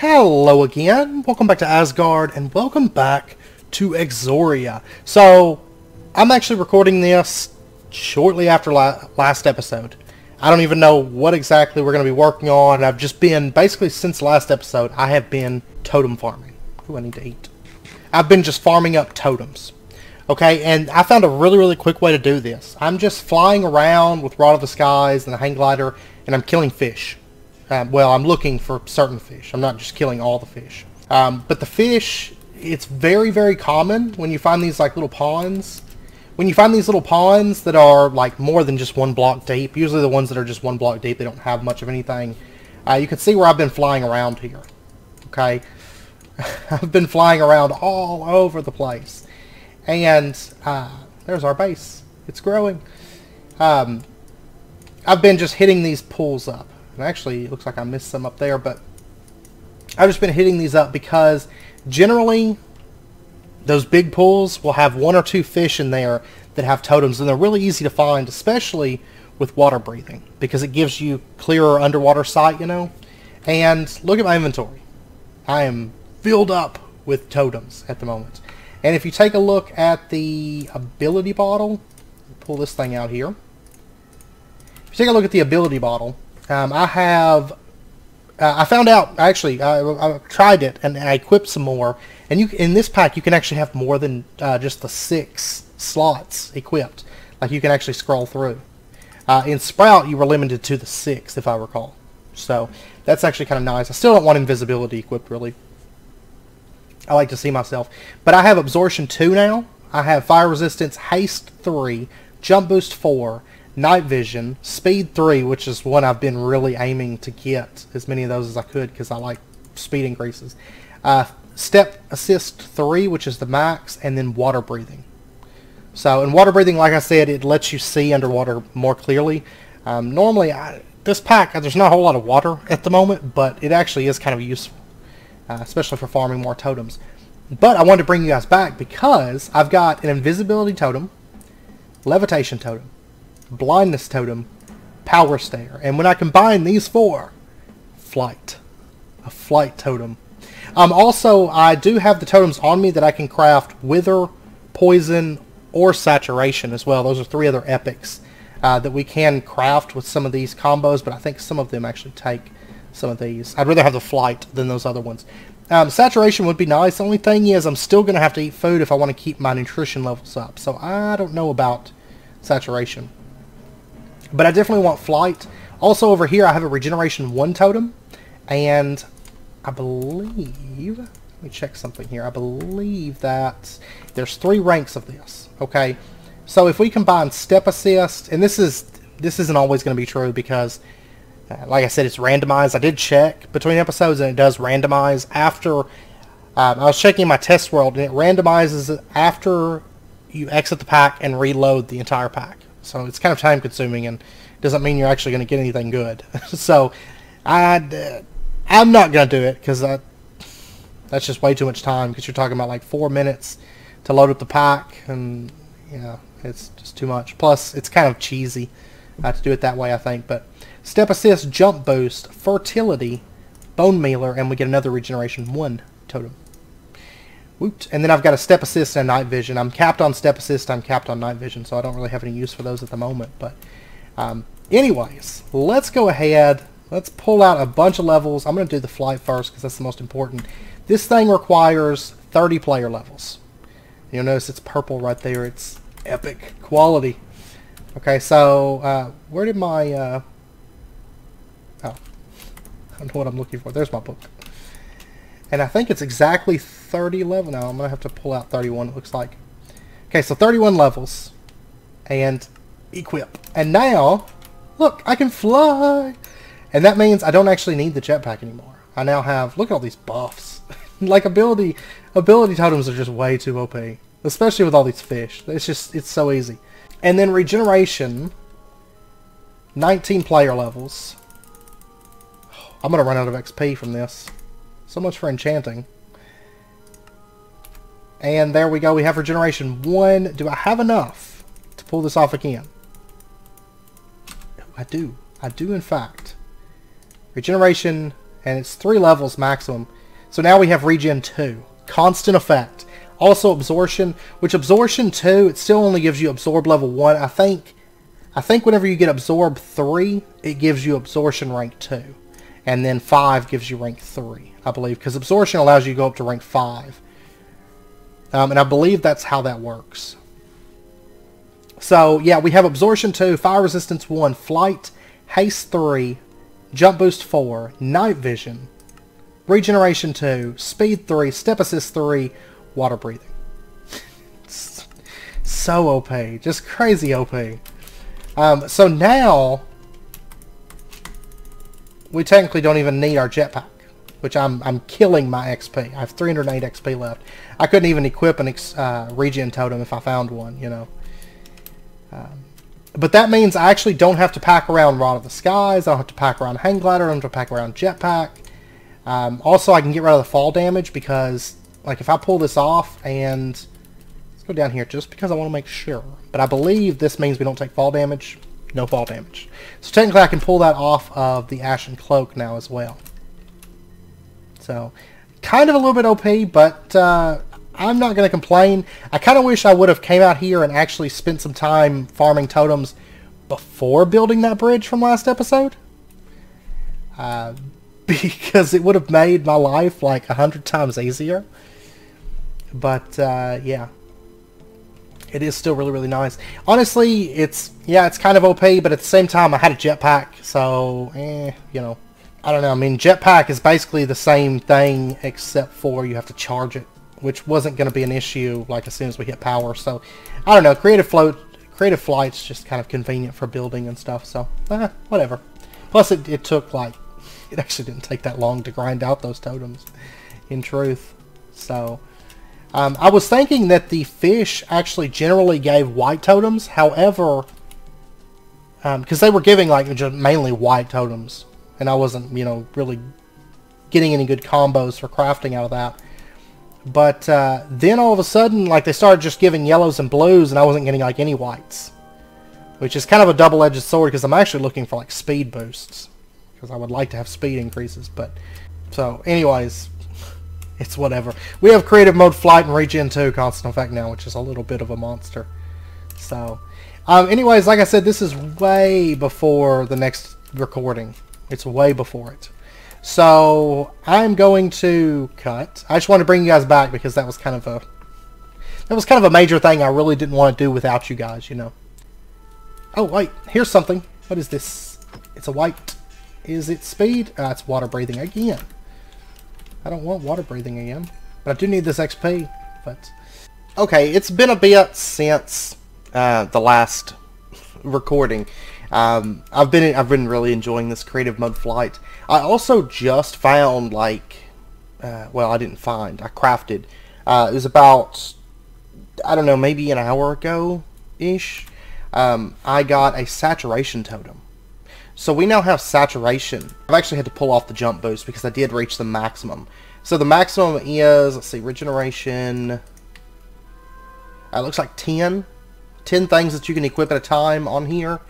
Hello again, welcome back to Asgard, and welcome back to Exoria. So, I'm actually recording this shortly after last episode. I don't even know what exactly we're going to be working on. I've just been, basically since last episode, I have been totem farming. Ooh, I need to eat. I've been just farming up totems. Okay, and I found a really quick way to do this. I'm just flying around with Rod of the Skies and a hang glider, and I'm killing fish. Well, I'm looking for certain fish. I'm not just killing all the fish. But the fish, it's very common when you find these like little ponds. When you find these little ponds that are like more than just one block deep, usually the ones that are just one block deep, they don't have much of anything. You can see where I've been flying around here. Okay, I've been flying around all over the place. And there's our base. It's growing. I've been just hitting these pools up. And actually, it looks like I missed some up there, but I've just been hitting these up because generally those big pools will have one or two fish in there that have totems, and they're really easy to find, especially with water breathing, because it gives you clearer underwater sight, you know. And look at my inventory. I am filled up with totems at the moment. And if you take a look at the ability bottle, pull this thing out here. If you take a look at the ability bottle, I found out, actually, I tried it, and I equipped some more, and in this pack you can actually have more than just the 6 slots equipped. Like, you can actually scroll through. In Sprout, you were limited to the 6, if I recall. So, that's actually kind of nice. I still don't want invisibility equipped, really. I like to see myself. But I have Absorption 2 now. I have Fire Resistance, Haste 3, Jump Boost 4, Night Vision, Speed 3, which is one I've been really aiming to get as many of those as I could because I like speed increases. Step Assist 3, which is the max, and then Water Breathing. So, in Water Breathing, like I said, it lets you see underwater more clearly. Normally, this pack, there's not a whole lot of water at the moment, but it actually is kind of useful, especially for farming more totems. But I wanted to bring you guys back because I've got an Invisibility Totem, Levitation Totem, Blindness Totem, Power Stare, and when I combine these 4, Flight. A Flight Totem. Also, I do have the totems on me that I can craft Wither, Poison, or Saturation as well. Those are 3 other epics that we can craft with some of these combos, but I think some of them actually take some of these. I'd rather have the Flight than those other ones. Saturation would be nice. The only thing is I'm still going to have to eat food if I want to keep my nutrition levels up, so I don't know about Saturation. But I definitely want Flight. Also over here I have a Regeneration 1 totem. And I believe, let me check something here. I believe that there's 3 ranks of this. Okay. So if we combine Step Assist, and this isn't always going to be true because like I said, it's randomized. I did check between episodes and it does randomize after I was checking my test world, and it randomizes after you exit the pack and reload the entire pack. So it's kind of time consuming and doesn't mean you're actually going to get anything good. So I'm not going to do it because that's just way too much time, because you're talking about like 4 minutes to load up the pack, and yeah, it's just too much. Plus it's kind of cheesy to do it that way, I think. But Step Assist, Jump Boost, Fertility, Bone Mealer, and we get another Regeneration 1 totem. Woot. And then I've got a Step Assist and Night Vision. I'm capped on Step Assist, I'm capped on Night Vision, so I don't really have any use for those at the moment. But anyways, let's go ahead. Let's pull out a bunch of levels. I'm going to do the Flight first because that's the most important. This thing requires 30 player levels. You'll notice it's purple right there. It's epic quality. Okay, so where did my... oh, I don't know what I'm looking for. There's my book. And I think it's exactly 30 levels. Now I'm going to have to pull out 31, it looks like. Okay, so 31 levels. And equip. And now, look, I can fly! And that means I don't actually need the jetpack anymore. I now have, look at all these buffs. Like, ability totems are just way too OP. Especially with all these fish. It's so easy. And then regeneration, 19 player levels. I'm going to run out of XP from this. So much for enchanting. And there we go. We have Regeneration 1. Do I have enough to pull this off again? I do. I do, in fact. Regeneration and it's 3 levels maximum. So now we have Regen 2. Constant effect. Also Absorption, which Absorption 2, it still only gives you Absorb level 1. I think whenever you get Absorb 3, it gives you Absorption rank 2. And then 5 gives you rank 3, I believe. Because Absorption allows you to go up to rank 5. And I believe that's how that works. So, yeah, we have Absorption 2, Fire Resistance 1, Flight, Haste 3, Jump Boost 4, Night Vision, Regeneration 2, Speed 3, Step Assist 3, Water Breathing. So OP. Just crazy OP. So now, we technically don't even need our jetpack, which I'm killing my XP. I have 308 XP left. I couldn't even equip an regen totem if I found one, you know. But that means I actually don't have to pack around Rod of the Skies. I don't have to pack around Hang Glider. I don't have to pack around Jetpack. Also, I can get rid of the fall damage because, like, if I pull this off and... Let's go down here just because I want to make sure. But I believe this means we don't take fall damage. No fall damage. So technically I can pull that off of the Ashen Cloak now as well. So, kind of a little bit OP, but I'm not going to complain. I kind of wish I would have came out here and actually spent some time farming totems before building that bridge from last episode. Because it would have made my life like 100 times easier. But, yeah. It is still really, really nice. Honestly, it's kind of OP, but at the same time, I had a jetpack, so, you know. I don't know, I mean, jetpack is basically the same thing, except for you have to charge it, which wasn't going to be an issue, like, as soon as we hit power, so, I don't know, Creative Flight's just kind of convenient for building and stuff, so, whatever. Plus, it took, like, it actually didn't take that long to grind out those totems, in truth, so... I was thinking that the fish actually generally gave white totems, however, because they were giving like just mainly white totems, and I wasn't, you know, really getting any good combos for crafting out of that. But then all of a sudden, like, they started just giving yellows and blues, and I wasn't getting like any whites, which is kind of a double-edged sword because I'm actually looking for like speed boosts because I would like to have speed increases. But so, anyways. It's whatever. We have Creative Mode Flight and Regen 2 Constant Effect now, which is a little bit of a monster. So, anyways, like I said, this is way before the next recording. It's way before it. So, I'm going to cut. I just want to bring you guys back because that was kind of a major thing I really didn't want to do without you guys, you know. Oh, wait. Here's something. What is this? It's a white. Is it speed? It's water breathing again. I don't want water breathing again, but I do need this XP. But okay, it's been a bit since the last recording. I've been really enjoying this Creative Mode Flight. I also just found like, well, I didn't find. I crafted. It was about, I don't know, maybe an hour ago ish. I got a saturation totem. So we now have saturation. I've actually had to pull off the jump boost because I did reach the maximum. So the maximum is, let's see, regeneration. It looks like 10. 10 things that you can equip at a time on here,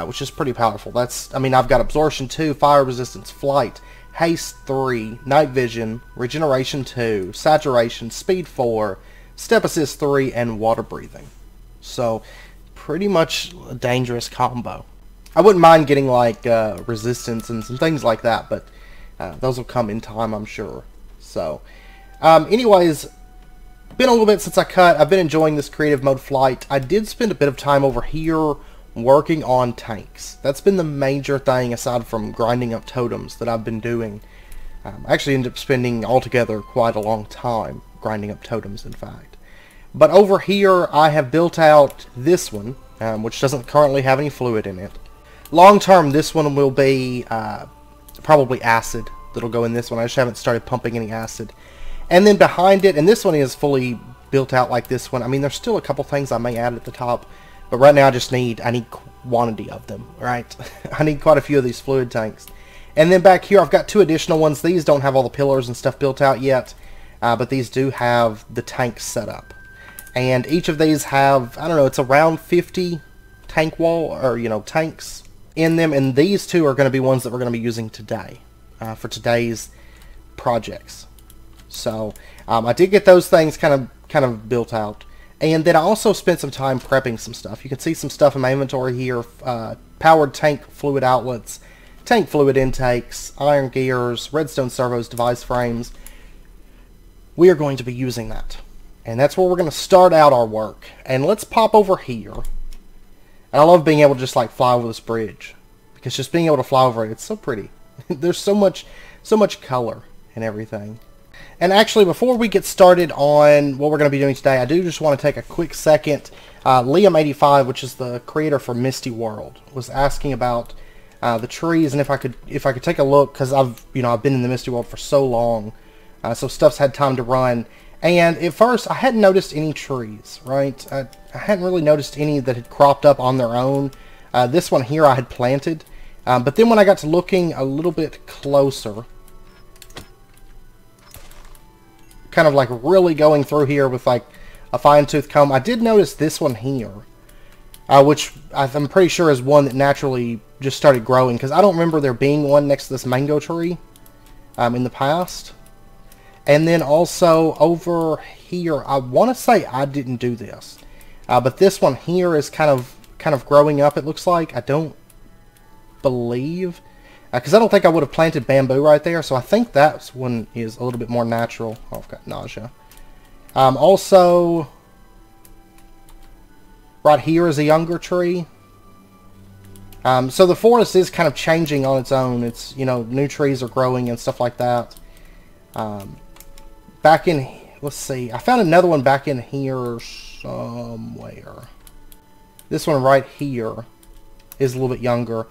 which is pretty powerful. That's, I mean, I've got Absorption 2, Fire Resistance, Flight, Haste 3, Night Vision, Regeneration 2, Saturation, Speed 4, Step Assist 3, and Water Breathing. So, pretty much a dangerous combo. I wouldn't mind getting like resistance and some things like that, but those will come in time, I'm sure. So, anyways, been a little bit since I cut. I've been enjoying this Creative Mode Flight. I did spend a bit of time over here working on tanks. That's been the major thing aside from grinding up totems that I've been doing. I actually ended up spending altogether quite a long time grinding up totems, in fact. But over here, I have built out this one, which doesn't currently have any fluid in it. Long term, this one will be probably acid that'll go in this one. I just haven't started pumping any acid. And then behind it, and this one is fully built out like this one. I mean, there's still a couple things I may add at the top, but right now I need quantity of them, right? I need quite a few of these fluid tanks. And then back here, I've got 2 additional ones. These don't have all the pillars and stuff built out yet, but these do have the tanks set up. And each of these have, I don't know, it's around 50 tank wall, or, you know, tanks in them, and these 2 are going to be ones that we're going to be using today. for today's projects. So I did get those things kind of built out. And then I also spent some time prepping some stuff. You can see some stuff in my inventory here. Powered tank fluid outlets, tank fluid intakes, iron gears, redstone servos, device frames. We are going to be using that. And that's where we're going to start out our work. And let's pop over here. And I love being able to just like fly over this bridge. Because just being able to fly over it, it's so pretty. There's so much color and everything. And actually, before we get started on what we're going to be doing today, I do just want to take a quick second. Liam85, which is the creator for Misty World, was asking about the trees and if I could take a look, because I've been in the Misty World for so long, so stuff's had time to run. And at first, I hadn't noticed any trees, right? I hadn't really noticed any that had cropped up on their own. This one here I had planted, but then when I got to looking a little bit closer, kind of like really going through here with like a fine-tooth comb, I did notice this one here, which I'm pretty sure is one that naturally just started growing, because I don't remember there being one next to this mango tree in the past. And then also over here, I want to say I didn't do this, but this one here is kind of growing up, it looks like. I don't believe, because I don't think I would have planted bamboo right there, so I think that one is a little bit more natural. Oh, I've got nausea. Also, right here is a younger tree. So the forest is kind of changing on its own. It's, new trees are growing and stuff like that. Back in, let's see, I found another one back in here somewhere. This one right here is a little bit younger.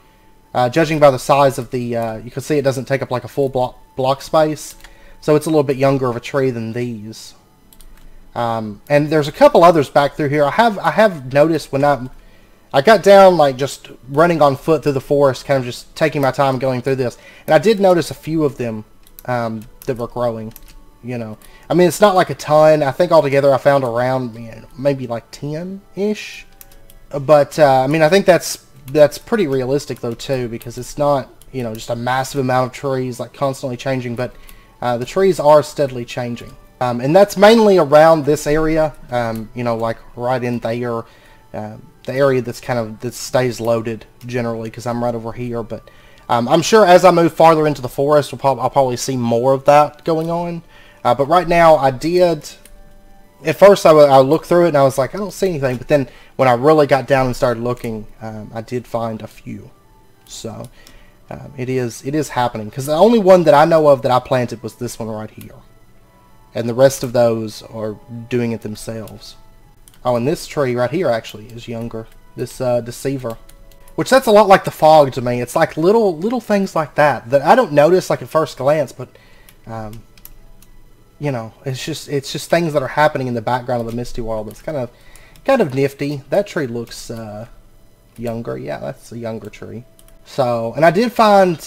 Judging by the size of the, you can see it doesn't take up like a full block space, so it's a little bit younger of a tree than these. And there's a couple others back through here. I have noticed when I got down like just running on foot through the forest, kind of just taking my time going through this, and I did notice a few of them that were growing. I mean, it's not like a ton. I think altogether I found around maybe like 10-ish, but I mean, I think that's pretty realistic though too, because it's not just a massive amount of trees like constantly changing, but the trees are steadily changing, and that's mainly around this area, like right in there, the area that stays loaded generally, because I'm right over here. But I'm sure as I move farther into the forest, I'll probably see more of that going on, but right now I did. At first, I looked through it and I was like, I don't see anything. But then when I really got down and started looking, I did find a few. So it is happening. Because the only one that I know of that I planted was this one right here. And the rest of those are doing it themselves. Oh, and this tree right here actually is younger. This deceiver. Which that's a lot like the fog to me. It's like little things like that I don't notice like at first glance, but it's just things that are happening in the background of the Misty World. It's kind of nifty. That tree looks younger. Yeah, that's a younger tree. So, and I did find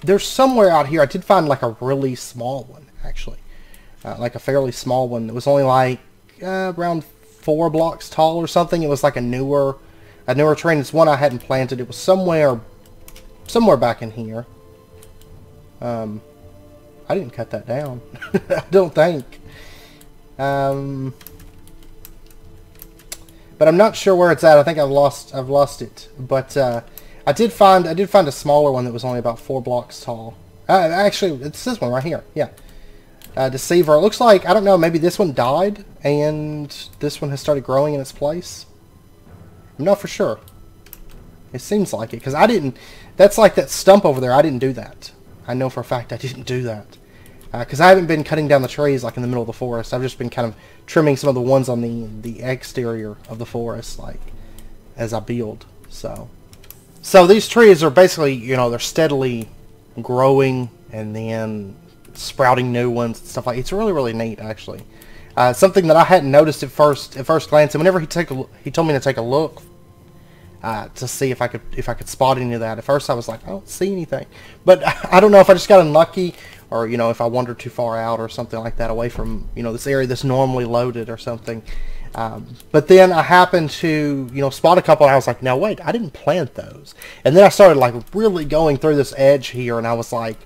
there's somewhere out here I did find like a really small one actually, like a fairly small one. It was only like around 4 blocks tall or something. It was like a newer tree. And it's one I hadn't planted. It was somewhere back in here. I didn't cut that down. I don't think. But I'm not sure where it's at. I think I've lost it. But I did find a smaller one that was only about 4 blocks tall. Actually, it's this one right here. Yeah. Deceiver. It looks like, I don't know, maybe this one died and this one has started growing in its place. I'm not for sure. It seems like it, because I didn't. That's like that stump over there. I didn't do that. I know for a fact I didn't do that. Because I haven't been cutting down the trees like in the middle of the forest. I've just been kind of trimming some of the ones on the exterior of the forest, like as I build. So these trees are basically, they're steadily growing and then sprouting new ones and stuff like. It's really, really neat actually. Something that I hadn't noticed at first glance, and whenever he told me to take a look to see if I could spot any of that. At first I was like, I don't see anything, but I don't know if I just got unlucky, or if I wandered too far out or something like that, away from this area that's normally loaded or something. But then I happened to spot a couple, and I was like, now wait, I didn't plant those. And then I started like really going through this edge here, and I was like,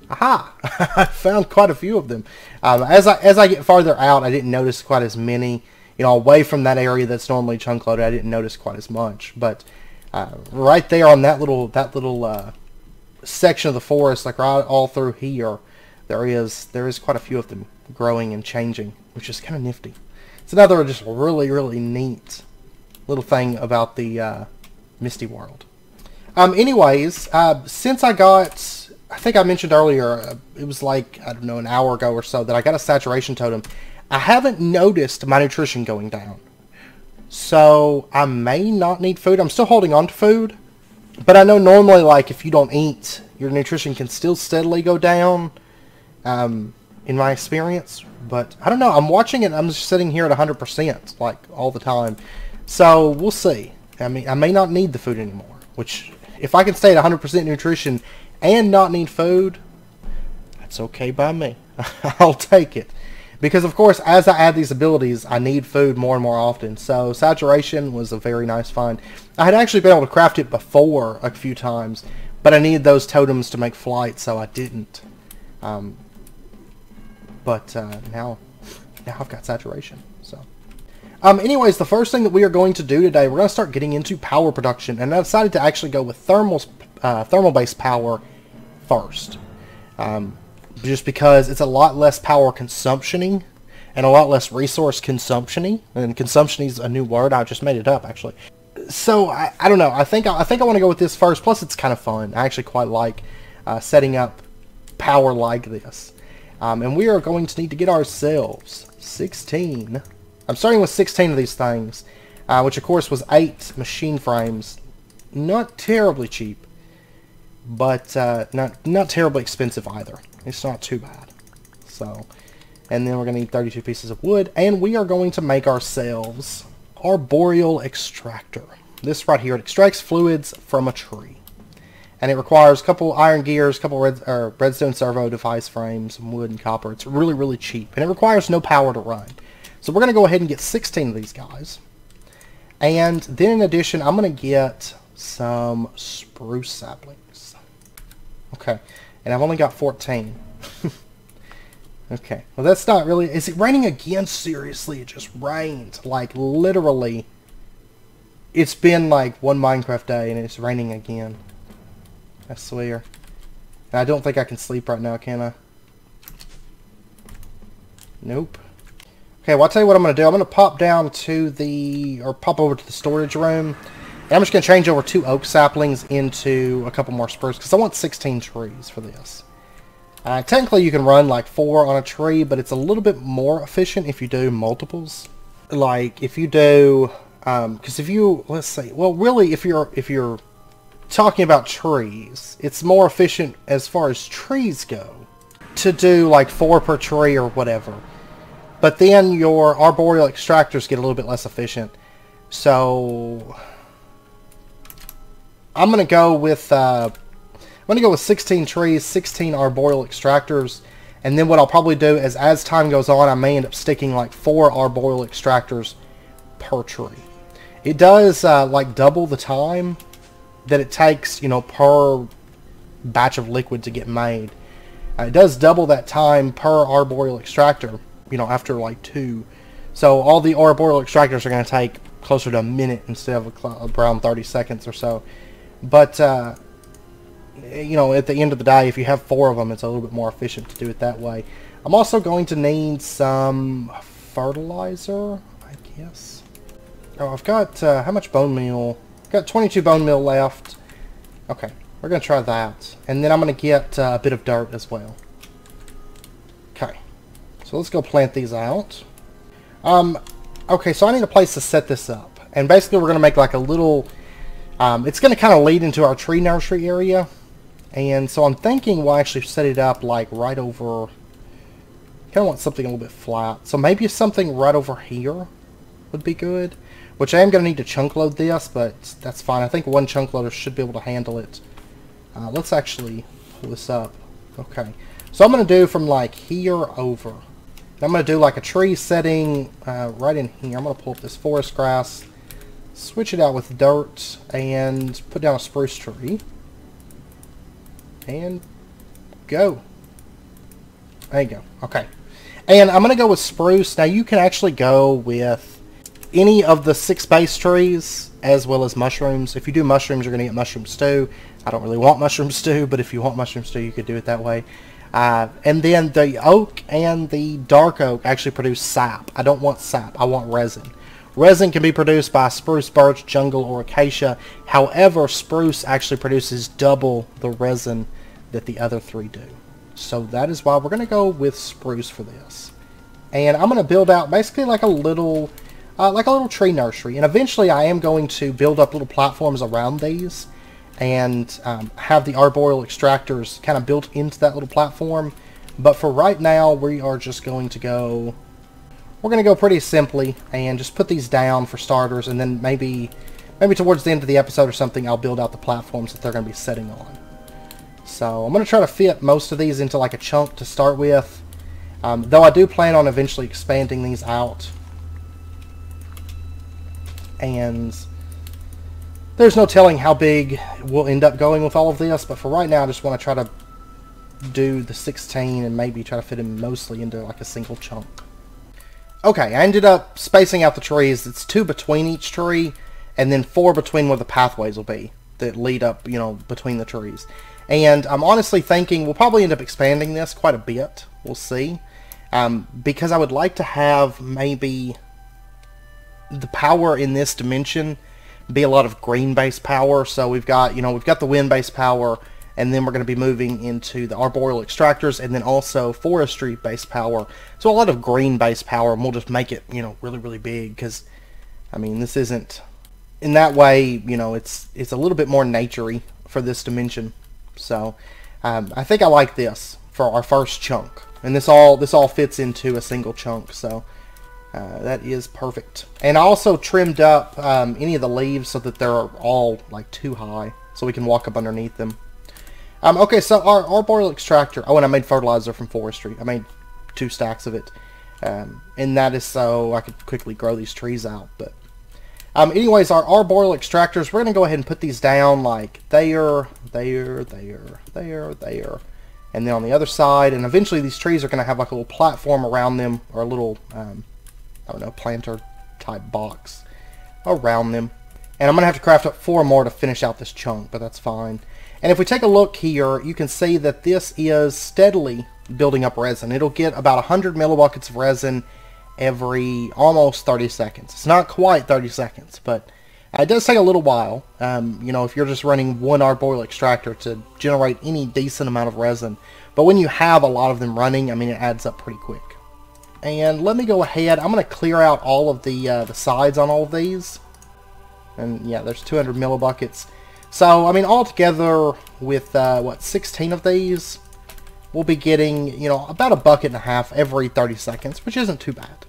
Aha! I found quite a few of them. As I get farther out, I didn't notice quite as many. You know, away from that area that's normally chunk loaded, I didn't notice quite as much. But right there on that little section of the forest, like right all through here, there is quite a few of them growing and changing, which is kind of nifty. It's another just really neat little thing about the Misty World. Anyways, since I got, I think I mentioned earlier, it was like, I don't know, an hour ago or so, that I got a saturation totem. I haven't noticed my nutrition going down. So, I may not need food. I'm still holding on to food. But I know normally, like, if you don't eat, your nutrition can still steadily go down, in my experience. But, I don't know. I'm watching it, I'm just sitting here at 100%, like, all the time. So, we'll see. I mean, I may not need the food anymore. Which, if I can stay at 100% nutrition and not need food, that's okay by me. I'll take it. Because, of course, as I add these abilities, I need food more and more often. So, saturation was a very nice find. I had actually been able to craft it before a few times, but I needed those totems to make flight, so I didn't. Now I've got saturation. So, anyways, the first thing that we are going to do today, we're going to start getting into power production, and I decided to actually go with thermal-based power first. Just because it's a lot less power consumption-y and a lot less resource consumption-y. And consumption is a new word. I just made it up, actually. So, I don't know. I think I want to go with this first. Plus, it's kind of fun. I actually quite like setting up power like this. And we are going to need to get ourselves 16. I'm starting with 16 of these things, which, of course, was 8 machine frames. Not terribly cheap, but not terribly expensive either. It's not too bad. So, and then we're going to need 32 pieces of wood, and we are going to make ourselves our boreal extractor. This right here, it extracts fluids from a tree. And it requires a couple iron gears, a couple redstone servo device frames, some wood and copper. It's really cheap, and it requires no power to run. So we're going to go ahead and get 16 of these guys. And then in addition, I'm going to get some spruce saplings. Okay. And I've only got 14. Okay. Well, that's not really... Is it raining again? Seriously, it just rained. Like, literally. It's been like one Minecraft day and it's raining again. I swear. And I don't think I can sleep right now, can I? Nope. Okay, well, I'll tell you what I'm going to do. I'm going to pop down to the... Or pop over to the storage room. And I'm just going to change over 2 oak saplings into a couple more spruce, because I want 16 trees for this. Technically, you can run like 4 on a tree, but it's a little bit more efficient if you do multiples. Like, if you do... because if you... Let's see. Well, really, if you're talking about trees, it's more efficient as far as trees go to do like 4 per tree or whatever. But then your arboreal extractors get a little bit less efficient. So... I'm gonna go with 16 trees, 16 arboreal extractors, and then what I'll probably do is, as time goes on, I may end up sticking like 4 arboreal extractors per tree. It does like double the time that it takes, you know, per batch of liquid to get made. It does double that time per arboreal extractor, you know, after like 2. So all the arboreal extractors are going to take closer to a minute instead of around 30 seconds or so. But, you know, at the end of the day, if you have 4 of them, it's a little bit more efficient to do it that way. I'm also going to need some fertilizer, I guess. Oh, I've got, how much bone meal? I've got 22 bone meal left. Okay, we're going to try that. And then I'm going to get a bit of dirt as well. Okay, so let's go plant these out. Okay, so I need a place to set this up. And basically we're going to make like a little... it's going to kind of lead into our tree nursery area. And so I'm thinking we'll actually set it up like right over... kind of want something a little bit flat. So maybe something right over here would be good. Which I am going to need to chunk load this, but that's fine. I think 1 chunk loader should be able to handle it. Let's actually pull this up. Okay. So I'm going to do from like here over. I'm going to do like a tree setting right in here. I'm going to pull up this forest grass. Switch it out with dirt and put down a spruce tree. And go. There you go. Okay. And I'm going to go with spruce. Now, you can actually go with any of the 6 base trees as well as mushrooms. If you do mushrooms, you're going to get mushroom stew. I don't really want mushroom stew, but if you want mushroom stew, you could do it that way. And then the oak and the dark oak actually produce sap. I don't want sap. I want resin. Resin can be produced by spruce, birch, jungle, or acacia. However, spruce actually produces double the resin that the other 3 do. So that is why we're going to go with spruce for this. And I'm going to build out basically like a little tree nursery. And eventually I am going to build up little platforms around these and have the arboreal extractors kind of built into that little platform. But for right now, we are just going to go... We're going to go pretty simply and just put these down for starters, and then maybe towards the end of the episode or something, I'll build out the platforms that they're going to be sitting on. So I'm going to try to fit most of these into like a chunk to start with, though I do plan on eventually expanding these out. And there's no telling how big we'll end up going with all of this, but for right now I just want to try to do the 16 and maybe try to fit them mostly into like a single chunk. Okay, I ended up spacing out the trees. It's 2 between each tree, and then 4 between where the pathways will be that lead up, you know, between the trees. And I'm honestly thinking we'll probably end up expanding this quite a bit. We'll see. Because I would like to have maybe the power in this dimension be a lot of green-based power. So we've got the wind-based power, and then we're going to be moving into the arboreal extractors, and then also forestry-based power. So a lot of green-based power, and we'll just make it, you know, really, really big. Because, I mean, this isn't... In that way, you know, it's a little bit more nature-y for this dimension. So, I think I like this for our first chunk. And this all fits into a single chunk, so... that is perfect. And I also trimmed up any of the leaves so that they're all like too high, so we can walk up underneath them. Okay, so our arboreal extractor. Oh, and I made fertilizer from forestry. I made 2 stacks of it, and that is so I could quickly grow these trees out. But anyways, our arboreal extractors. We're gonna go ahead and put these down like there, and then on the other side. And eventually, these trees are gonna have like a little platform around them, or a little I don't know, planter type box around them. And I'm going to have to craft up 4 more to finish out this chunk, but that's fine. And if we take a look here, you can see that this is steadily building up resin. It'll get about 100 millibuckets of resin every almost 30 seconds. It's not quite 30 seconds, but it does take a little while. You know, if you're just running one arboreal extractor to generate any decent amount of resin. But when you have a lot of them running, I mean, it adds up pretty quick. And let me go ahead. I'm going to clear out all of the sides on all of these. And yeah, there's 200 millibuckets. So, I mean, altogether with, 16 of these, we'll be getting, you know, about a bucket and a half every 30 seconds, which isn't too bad.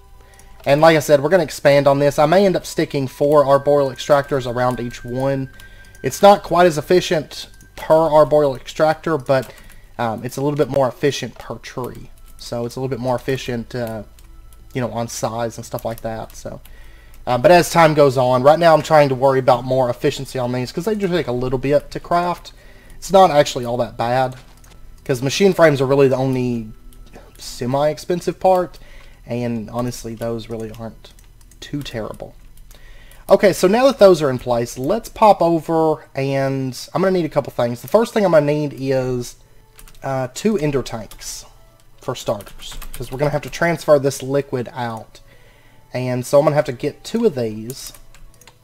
And like I said, we're going to expand on this. I may end up sticking 4 arboreal extractors around each one. It's not quite as efficient per arboreal extractor, but it's a little bit more efficient per tree. So it's a little bit more efficient, you know, on size and stuff like that. So, but as time goes on, right now I'm trying to worry about more efficiency on these because they just take a little bit to craft. It's not actually all that bad because machine frames are really the only semi-expensive part, and honestly, those really aren't too terrible. Okay, so now that those are in place, let's pop over, and I'm going to need a couple things. The first thing I'm going to need is 2 ender tanks. For starters, because we're going to have to transfer this liquid out. And so I'm going to have to get 2 of these.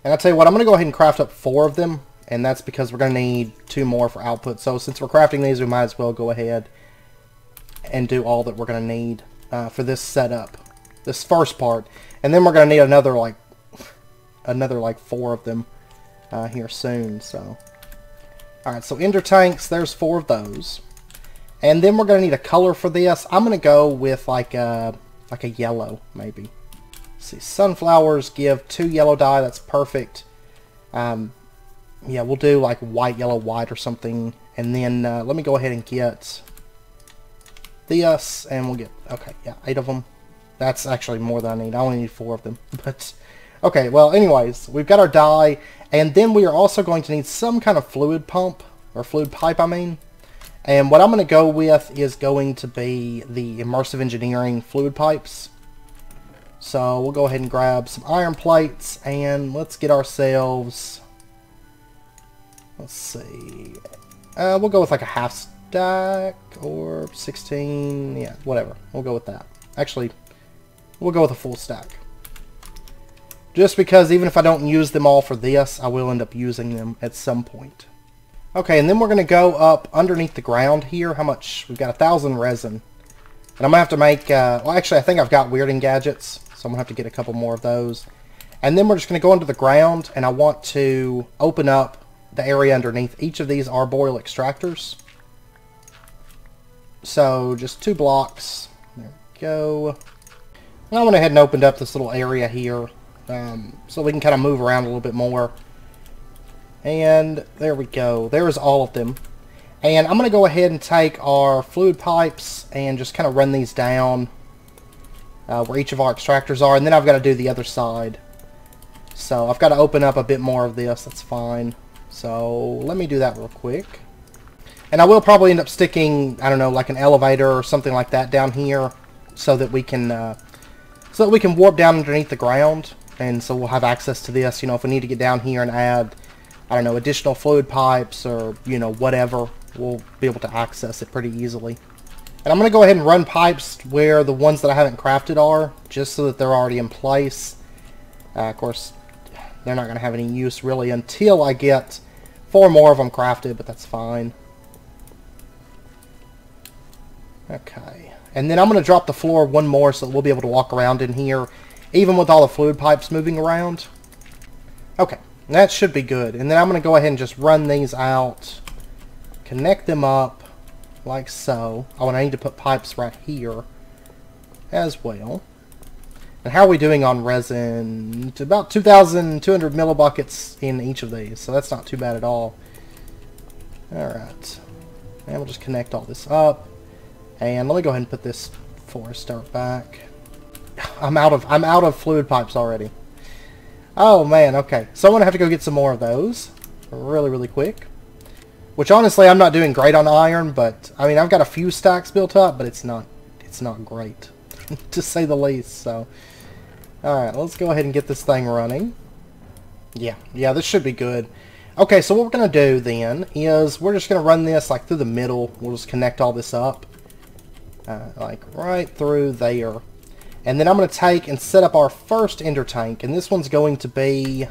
And I'll tell you what, I'm going to go ahead and craft up 4 of them. And that's because we're going to need 2 more for output. So since we're crafting these, we might as well go ahead and do all that we're going to need for this setup. This first part. And then we're going to need another like 4 of them here soon. So, alright, so ender tanks, there's 4 of those. And then we're going to need a color for this. I'm going to go with like a yellow, maybe. Let's see, sunflowers give 2 yellow dye. That's perfect. Yeah, we'll do like white, yellow, white or something. And then let me go ahead and get this. And we'll get, okay, yeah, 8 of them. That's actually more than I need. I only need 4 of them. But, okay, well, anyways, we've got our dye. And then we are also going to need some kind of fluid pump, or fluid pipe, I mean. And what I'm going to go with is going to be the immersive engineering fluid pipes. So we'll go ahead and grab some iron plates, and let's get ourselves, let's see, we'll go with like a half stack or 16, yeah, whatever. We'll go with that. Actually, we'll go with a full stack. Just because even if I don't use them all for this, I will end up using them at some point. Okay, and then we're going to go up underneath the ground here. How much? We've got 1,000 resin. And I'm going to have to make, well actually I think I've got weirding gadgets, so I'm going to have to get a couple more of those. And then we're just going to go under the ground, and I want to open up the area underneath each of these arboreal extractors. So just 2 blocks. There we go. And I went ahead and opened up this little area here, so we can kind of move around a little bit more. And there we go. There's all of them. And I'm going to go ahead and take our fluid pipes and just kind of run these down where each of our extractors are. And then I've got to do the other side. So I've got to open up a bit more of this. That's fine. So let me do that real quick. And I will probably end up sticking, I don't know, like an elevator or something like that down here so that we can warp down underneath the ground. And so we'll have access to this, you know, if we need to get down here and add, I don't know, additional fluid pipes or, you know, whatever, we'll be able to access it pretty easily. And I'm going to go ahead and run pipes where the ones that I haven't crafted are, just so that they're already in place. Of course, they're not going to have any use really until I get 4 more of them crafted, but that's fine. Okay. And then I'm going to drop the floor 1 more so that we'll be able to walk around in here, even with all the fluid pipes moving around. Okay. That should be good. And then I'm going to go ahead and just run these out, connect them up like so. Oh, and I need to put pipes right here as well. And how are we doing on resin? To about 2,200 millibuckets in each of these, so that's not too bad at all. Alright. And we'll just connect all this up. And let me go ahead and put this forest start back. I'm out of fluid pipes already. Oh man, okay. So I'm going to have to go get some more of those really, really quick. Which honestly, I'm not doing great on iron, but I mean, I've got a few stacks built up, but it's not great, to say the least. So, alright, let's go ahead and get this thing running. Yeah, this should be good. Okay, so what we're going to do then is we're just going to run this like through the middle. We'll just connect all this up. Like right through there. And then I'm going to take and set up our first ender tank, and this one's going to be,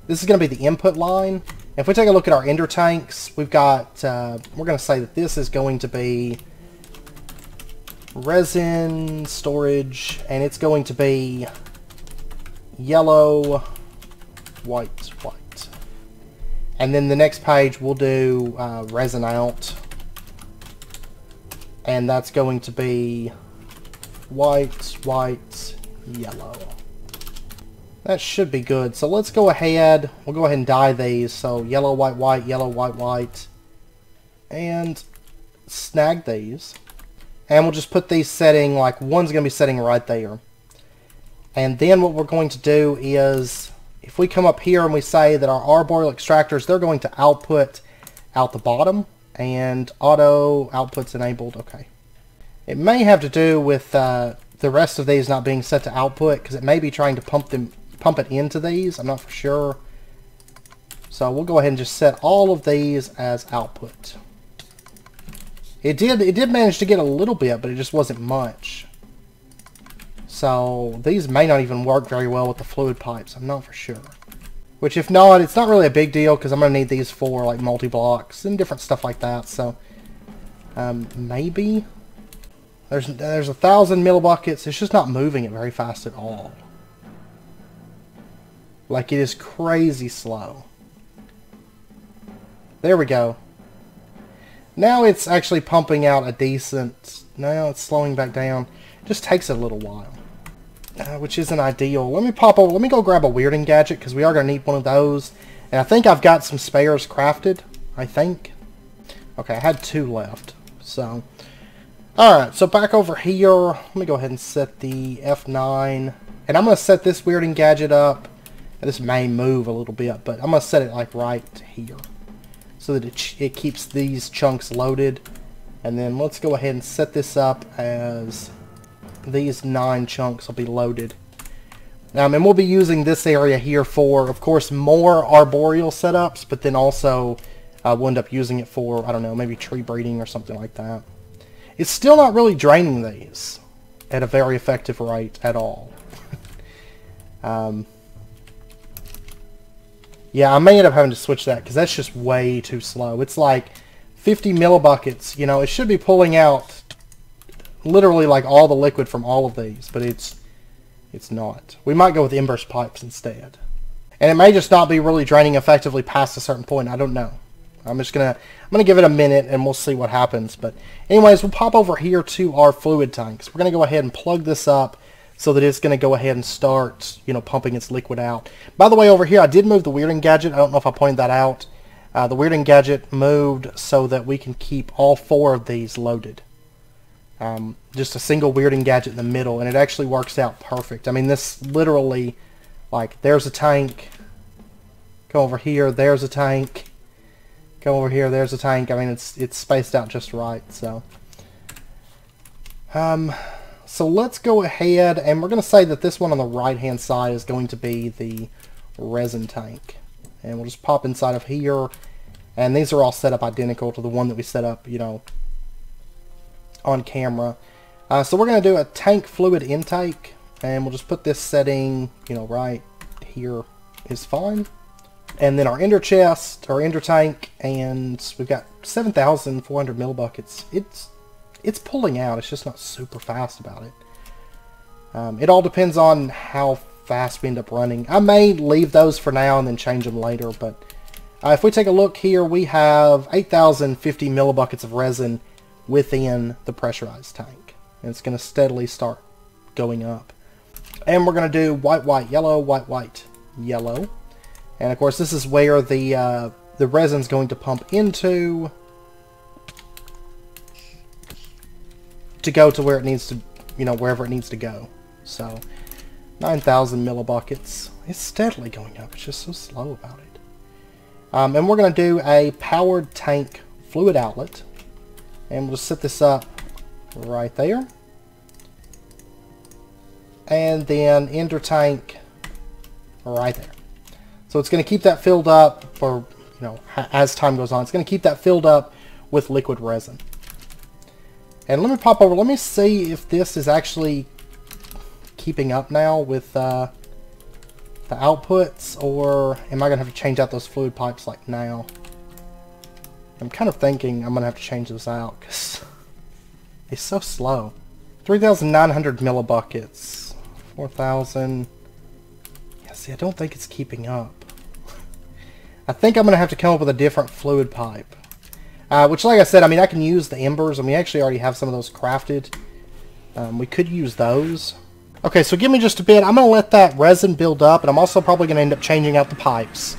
this is going to be the input line. If we take a look at our ender tanks, we've got, we're going to say that this is going to be resin storage, and it's going to be yellow, white, white. And then the next page we'll do resin out, and that's going to be white, white, yellow. That should be good. So let's go ahead. We'll go ahead and dye these. So yellow, white, white, yellow, white, white. And snag these. And we'll just put these setting, like one's going to be setting right there. And then what we're going to do is, if we come up here and we say that our arboreal extractors, they're going to output out the bottom. And auto output's enabled. Okay. It may have to do with the rest of these not being set to output, because it may be trying to pump it into these. I'm not for sure. So we'll go ahead and just set all of these as output. It did manage to get a little bit, but it just wasn't much. So these may not even work very well with the fluid pipes. I'm not for sure. Which if not, it's not really a big deal, because I'm going to need these for like multi-blocks and different stuff like that. So maybe. There's 1,000 millibuckets. It's just not moving it very fast at all. Like, it is crazy slow. There we go. Now it's actually pumping out a decent... Now it's slowing back down. It just takes a little while. Which isn't ideal. Let me pop over. Let me go grab a weirding gadget, because we are going to need one of those. And I think I've got some spares crafted. I think. Okay, I had 2 left. So... Alright, so back over here, let me go ahead and set the F9, and I'm going to set this weirding gadget up, and this may move a little bit, but I'm going to set it like right here, so that it keeps these chunks loaded, And then let's go ahead and set this up as these 9 chunks will be loaded. And we'll be using this area here for, of course, more arboreal setups, but then also we'll end up using it for, I don't know, maybe tree breeding or something like that. It's still not really draining these at a very effective rate at all. Yeah, I may end up having to switch that because that's just way too slow. It's like 50 millibuckets. You know, it should be pulling out literally like all the liquid from all of these, but it's not. We might go with Ember's pipes instead. And it may just not be really draining effectively past a certain point. I don't know. I'm gonna give it a minute and we'll see what happens. But anyways, we'll pop over here to our fluid tanks. We're gonna go ahead and plug this up so that it's gonna go ahead and start, you know, pumping its liquid out. By the way, over here I did move the weirding gadget. I don't know if I pointed that out. The weirding gadget moved so that we can keep all 4 of these loaded. Just a single weirding gadget in the middle, and it actually works out perfect. I mean, this literally, like, there's a tank. Go over here, there's a tank. Go over here, there's a tank. I mean, it's spaced out just right, so. So let's go ahead, and we're going to say that this one on the right-hand side is going to be the resin tank. And we'll just pop inside of here, and these are all set up identical to the one that we set up, you know, on camera. So we're going to do a tank fluid intake, and we'll just put this setting, you know, right here is fine. And then our ender chest, our ender tank, and we've got 7,400 millibuckets. It's pulling out. It's just not super fast about it. It all depends on how fast we end up running. I may leave those for now and then change them later, but if we take a look here, we have 8,050 millibuckets of resin within the pressurized tank. And it's going to steadily start going up. And we're going to do white, white, yellow, white, white, yellow. And of course, this is where the resin's going to pump into to go to where it needs to, you know, wherever it needs to go. So 9,000 millibuckets. It's steadily going up. It's just so slow about it. And we're going to do a powered tank fluid outlet. And we'll set this up right there. And then ender tank right there. So it's going to keep that filled up for, you know, as time goes on. It's going to keep that filled up with liquid resin. And let me pop over. Let me see if this is actually keeping up now with the outputs, or am I going to have to change out those fluid pipes like now? I'm kind of thinking I'm going to have to change those out because it's so slow. 3,900 millibuckets. 4,000. Yeah, see, I don't think it's keeping up. I think I'm going to have to come up with a different fluid pipe. Which, like I said, I mean, I can use the embers, and we actually already have some of those crafted. We could use those. Okay, so give me just a bit. I'm going to let that resin build up, and I'm also probably going to end up changing out the pipes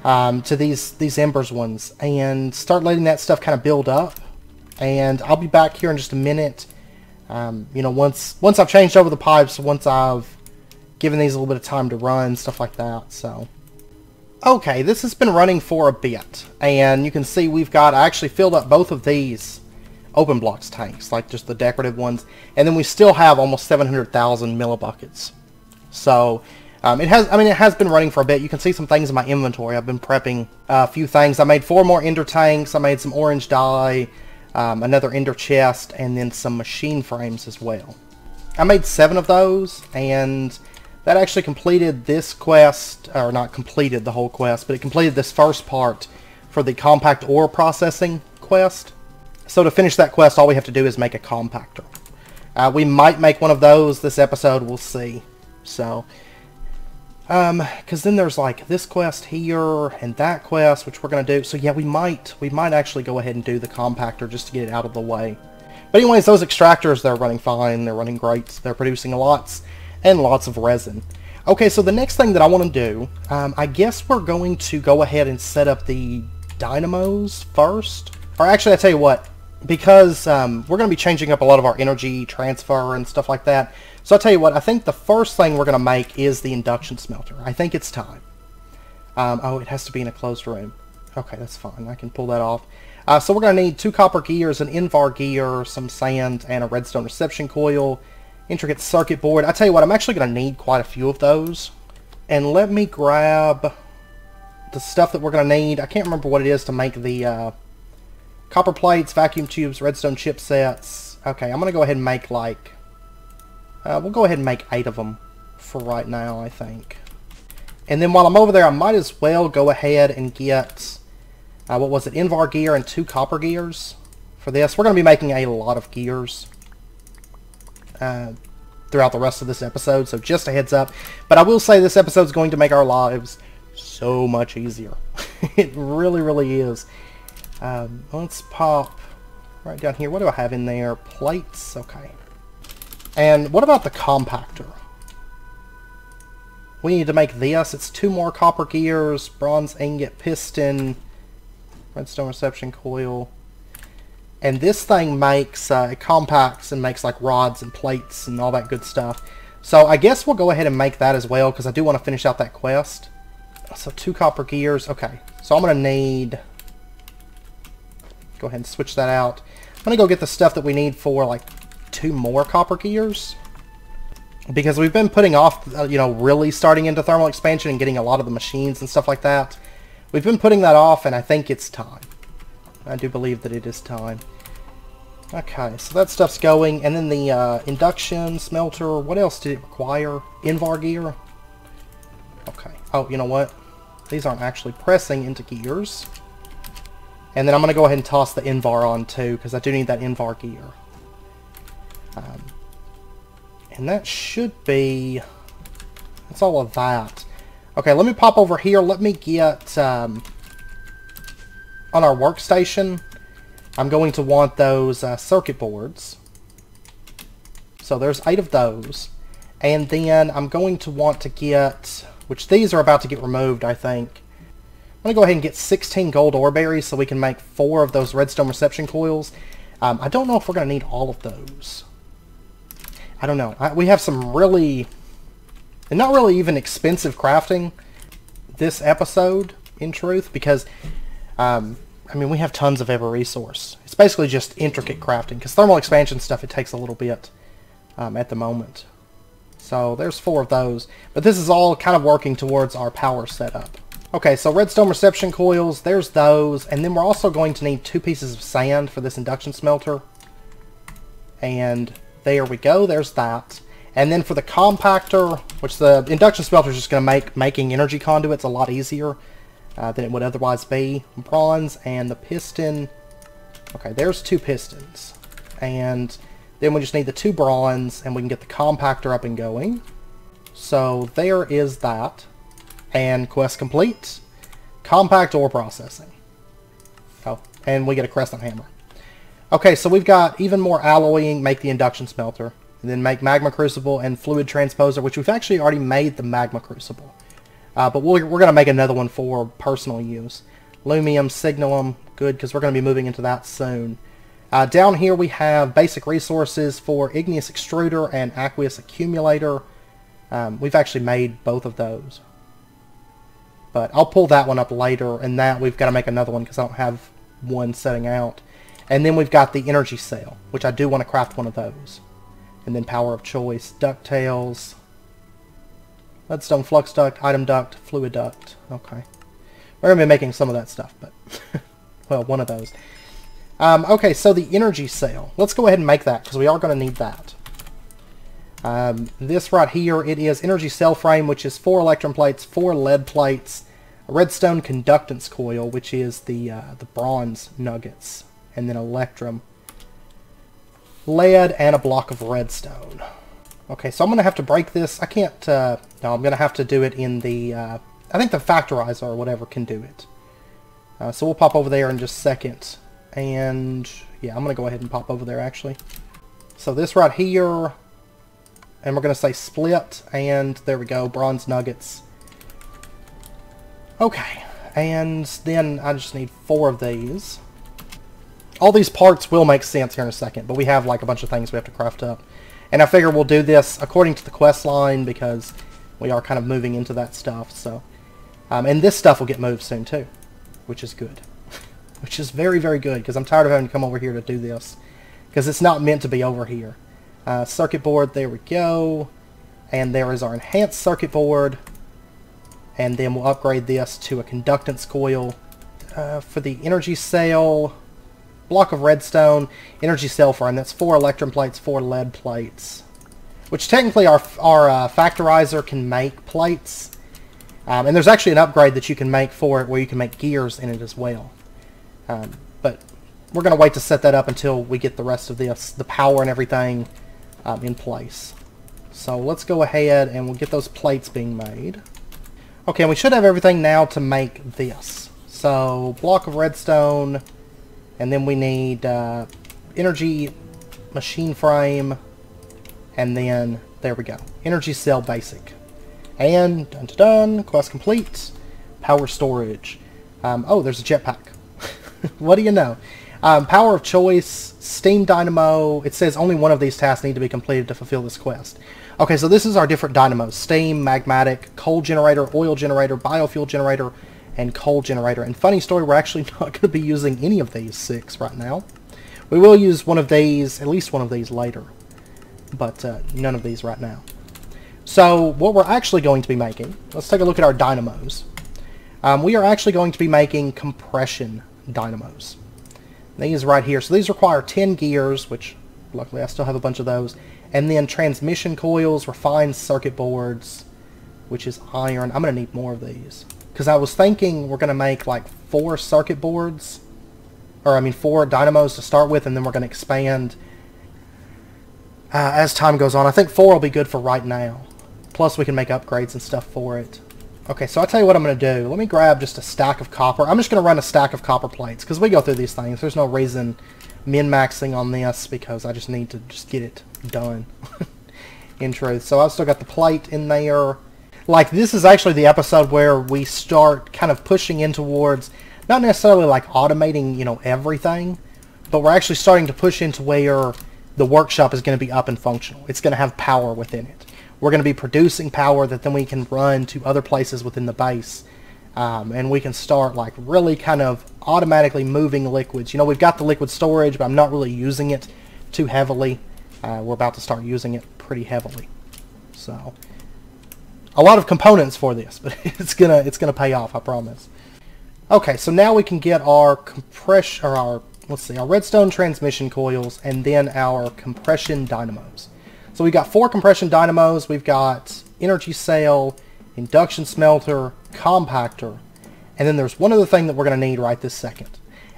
to these embers ones, and start letting that stuff kind of build up. And I'll be back here in just a minute. You know, once I've changed over the pipes, once I've given these a little bit of time to run, stuff like that. So, okay, this has been running for a bit, and you can see I actually filled up both of these open blocks tanks, like just the decorative ones, and then we still have almost 700,000 millibuckets. So it has been running for a bit. You can see some things in my inventory. I've been prepping a few things. I made 4 more ender tanks. I made some orange dye, another ender chest, and then some machine frames as well. I made 7 of those, and that actually completed this quest, or not completed the whole quest, but it completed this first part for the compact ore processing quest. So to finish that quest, all we have to do is make a compactor. We might make one of those this episode, we'll see. So, because then there's like this quest here and that quest, which we're going to do. So yeah, we might actually go ahead and do the compactor just to get it out of the way. But anyways, those extractors, they're running fine, they're running great, they're producing lots and lots of resin. Okay, so the next thing that I want to do, I guess we're going to go ahead and set up the dynamos first. Or actually, I tell you what, because we're going to be changing up a lot of our energy transfer and stuff like that. So I'll tell you what, I think the first thing we're going to make is the induction smelter. I think it's time. Oh, it has to be in a closed room. Okay, that's fine. I can pull that off. So we're going to need 2 copper gears, an Invar gear, some sand, and a redstone reception coil. Intricate circuit board. I tell you what, I'm actually going to need quite a few of those. And let me grab the stuff that we're going to need. I can't remember what it is to make the copper plates, vacuum tubes, redstone chipsets. Okay, I'm going to go ahead and make like... we'll go ahead and make 8 of them for right now, I think. And then while I'm over there, I might as well go ahead and get... what was it? Invar gear and 2 copper gears for this. We're going to be making a lot of gears throughout the rest of this episode, so just a heads up. But I will say this episode is going to make our lives so much easier. It really, really is. Let's pop right down here. What do I have in there? Plates. Okay. And what about the compactor? We need to make this. It's 2 more copper gears, bronze ingot piston, redstone reception coil. And this thing makes, it compacts and makes like rods and plates and all that good stuff. So I guess we'll go ahead and make that as well, because I do want to finish out that quest. So 2 copper gears. Okay, so I'm going to need... Go ahead and switch that out. I'm going to go get the stuff that we need for like 2 more copper gears. Because we've been putting off, you know, really starting into thermal expansion and getting a lot of the machines and stuff like that. We've been putting that off, and I think it's time. I do believe that it is time. Okay, so that stuff's going. And then the induction, smelter, what else did it require? Invar gear? Okay. Oh, you know what? These aren't actually pressing into gears. And then I'm going to go ahead and toss the Invar on too, because I do need that Invar gear. And that should be... That's all of that. Okay, let me pop over here. Let me get... on our workstation, I'm going to want those circuit boards. So there's 8 of those. And then I'm going to want to get... Which these are about to get removed, I think. I'm going to go ahead and get 16 gold ore berries so we can make 4 of those redstone reception coils. I don't know if we're going to need all of those. I don't know. We have some really... And not really even expensive crafting this episode, in truth, because... I mean, we have tons of every resource. It's basically just intricate crafting, because thermal expansion stuff, it takes a little bit at the moment. So there's 4 of those. But this is all kind of working towards our power setup. Okay, so redstone reception coils, there's those. And then we're also going to need 2 pieces of sand for this induction smelter. And there we go, there's that. And then for the compactor, which the induction smelter is just going to make making energy conduits a lot easier than it would otherwise be. Bronze and the piston. Okay, there's 2 pistons. And then we just need the 2 bronze, and we can get the compactor up and going. So there is that. And quest complete. Compact ore processing. Oh, and we get a crescent hammer. Okay, so we've got even more alloying, make the induction smelter. And then make magma crucible and fluid transposer, which we've actually already made the magma crucible. But we're going to make another one for personal use. Lumium, signalum, good, because we're going to be moving into that soon. Down here we have basic resources for igneous extruder and aqueous accumulator. We've actually made both of those. But I'll pull that one up later, and that we've got to make another one because I don't have one setting out. And then we've got the energy cell, which I do want to craft one of those. And then power of choice, ducktails, leadstone flux duct, item duct, fluid duct. Okay. We're going to be making some of that stuff, but... well, one of those. Okay, so the energy cell. Let's go ahead and make that, because we are going to need that. This right here, it is energy cell frame, which is 4 electrum plates, 4 lead plates, a redstone conductance coil, which is the bronze nuggets, and then electrum, lead, and a block of redstone. Okay, so I'm going to have to break this. I can't, no, I'm going to have to do it in the, I think the factorizer or whatever can do it. So we'll pop over there in just a second. And, yeah, I'm going to go ahead and pop over there, actually. So this right here, and we're going to say split, and there we go, bronze nuggets. Okay, and then I just need 4 of these. All these parts will make sense here in a second, but we have like a bunch of things we have to craft up. And I figure we'll do this according to the quest line because we are kind of moving into that stuff. So, and this stuff will get moved soon too, which is good. which is very, very good, because I'm tired of having to come over here to do this, because it's not meant to be over here. Circuit board, there we go. And there is our enhanced circuit board. And then we'll upgrade this to a conductance coil. For the energy cell, block of redstone, energy cell frame. That's 4 electrum plates, 4 lead plates. Which technically our factorizer can make plates. And there's actually an upgrade that you can make for it where you can make gears in it as well. But we're going to wait to set that up until we get the rest of this, the power and everything, in place. So let's go ahead and we'll get those plates being made. Okay, and we should have everything now to make this. So, block of redstone, and then we need energy machine frame, and then, there we go, energy cell basic. And, dun-dun-dun, quest complete, power storage. Oh, there's a jetpack. What do you know? Power of choice, steam dynamo. It says only one of these tasks need to be completed to fulfill this quest. Okay, so this is our different dynamos. Steam, magmatic, coal generator, oil generator, biofuel generator, and coal generator. And funny story, we're actually not going to be using any of these 6 right now. We will use one of these, at least one of these later. But none of these right now. So what we're actually going to be making, let's take a look at our dynamos. We are actually going to be making compression dynamos. These right here. So these require 10 gears, which luckily I still have a bunch of those. And then transmission coils, refined circuit boards, which is iron. I'm going to need more of these. Because I was thinking we're going to make like 4 circuit boards. Or I mean 4 dynamos to start with, and then we're going to expand as time goes on. I think 4 will be good for right now. Plus we can make upgrades and stuff for it. Okay, so I'll tell you what I'm going to do. Let me grab just a stack of copper. I'm just going to run a stack of copper plates, because we go through these things. There's no reason min-maxing on this, because I just need to just get it done, in truth. So I've still got the plate in there. Like, this is actually the episode where we start kind of pushing in towards, not necessarily like automating, you know, everything, but we're actually starting to push into where the workshop is going to be up and functional. It's going to have power within it. We're going to be producing power that then we can run to other places within the base. And we can start like really kind of automatically moving liquids. You know, we've got the liquid storage, but I'm not really using it too heavily. We're about to start using it pretty heavily. So, a lot of components for this, but it's gonna pay off, I promise. Okay, so now we can get our compression, or our redstone transmission coils, and then our compression dynamos. So we've got 4 compression dynamos, we've got energy cell, induction smelter, compactor, and then there's one other thing that we're going to need right this second.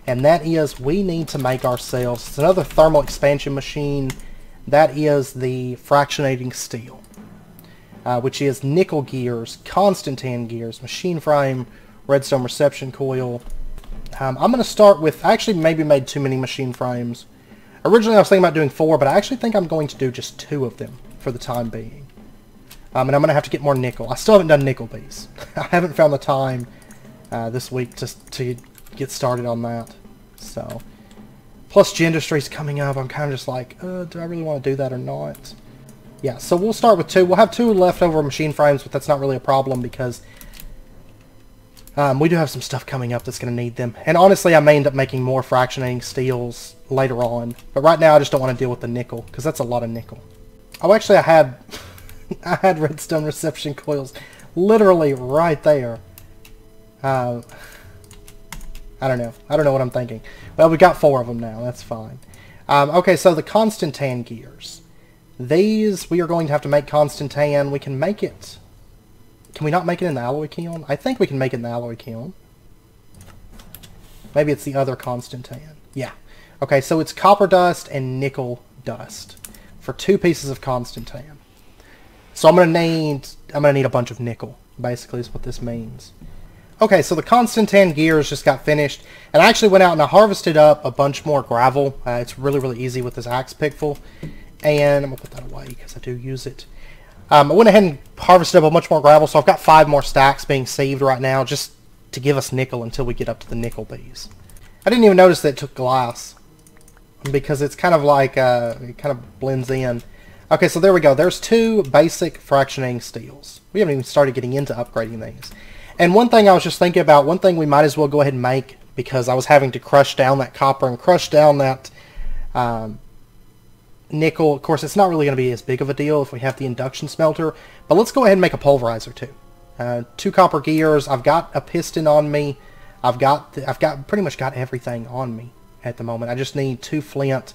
And that is, we need to make ourselves, it's another thermal expansion machine, that is the fractionating steel. Which is nickel gears, Constantan gears, machine frame, redstone reception coil. I'm going to start with, I actually maybe made too many machine frames. Originally I was thinking about doing 4, but I actually think I'm going to do just 2 of them for the time being. And I'm going to have to get more nickel. I still haven't done nickel bees. I haven't found the time this week to get started on that. So, plus Gendustry's coming up. I'm kind of just like, do I really want to do that or not? Yeah, so we'll start with 2. We'll have 2 leftover machine frames, but that's not really a problem because we do have some stuff coming up that's going to need them. And honestly, I may end up making more fractionating steels later on. But right now, I just don't want to deal with the nickel, because that's a lot of nickel. Oh, actually, I had I had redstone reception coils literally right there. I don't know. I don't know what I'm thinking. Well, we got 4 of them now. That's fine. Okay, so the Constantan gears. These, we are going to have to make Constantan. We can make it... Can we not make it in the alloy kiln? I think we can make it in the alloy kiln. Maybe it's the other Constantan. Yeah. Okay, so it's copper dust and nickel dust for 2 pieces of Constantan. So I'm gonna need a bunch of nickel, basically is what this means. Okay, so the Constantan gears just got finished, and I actually went out and I harvested up a bunch more gravel. It's really, really easy with this axe pickful, and I'm gonna put that away because I do use it. I went ahead and harvested up a bunch more gravel, so I've got 5 more stacks being saved right now, just to give us nickel until we get up to the nickel bees. I didn't even notice that it took glass, because it's kind of like, it kind of blends in. Okay, so there we go. There's 2 basic fractionating steels. We haven't even started getting into upgrading these. And one thing I was just thinking about, one thing we might as well go ahead and make because I was having to crush down that copper and crush down that nickel. Of course, it's not really going to be as big of a deal if we have the induction smelter, but let's go ahead and make a pulverizer too. 2 copper gears. I've got a piston on me. I've got pretty much got everything on me at the moment. I just need 2 flint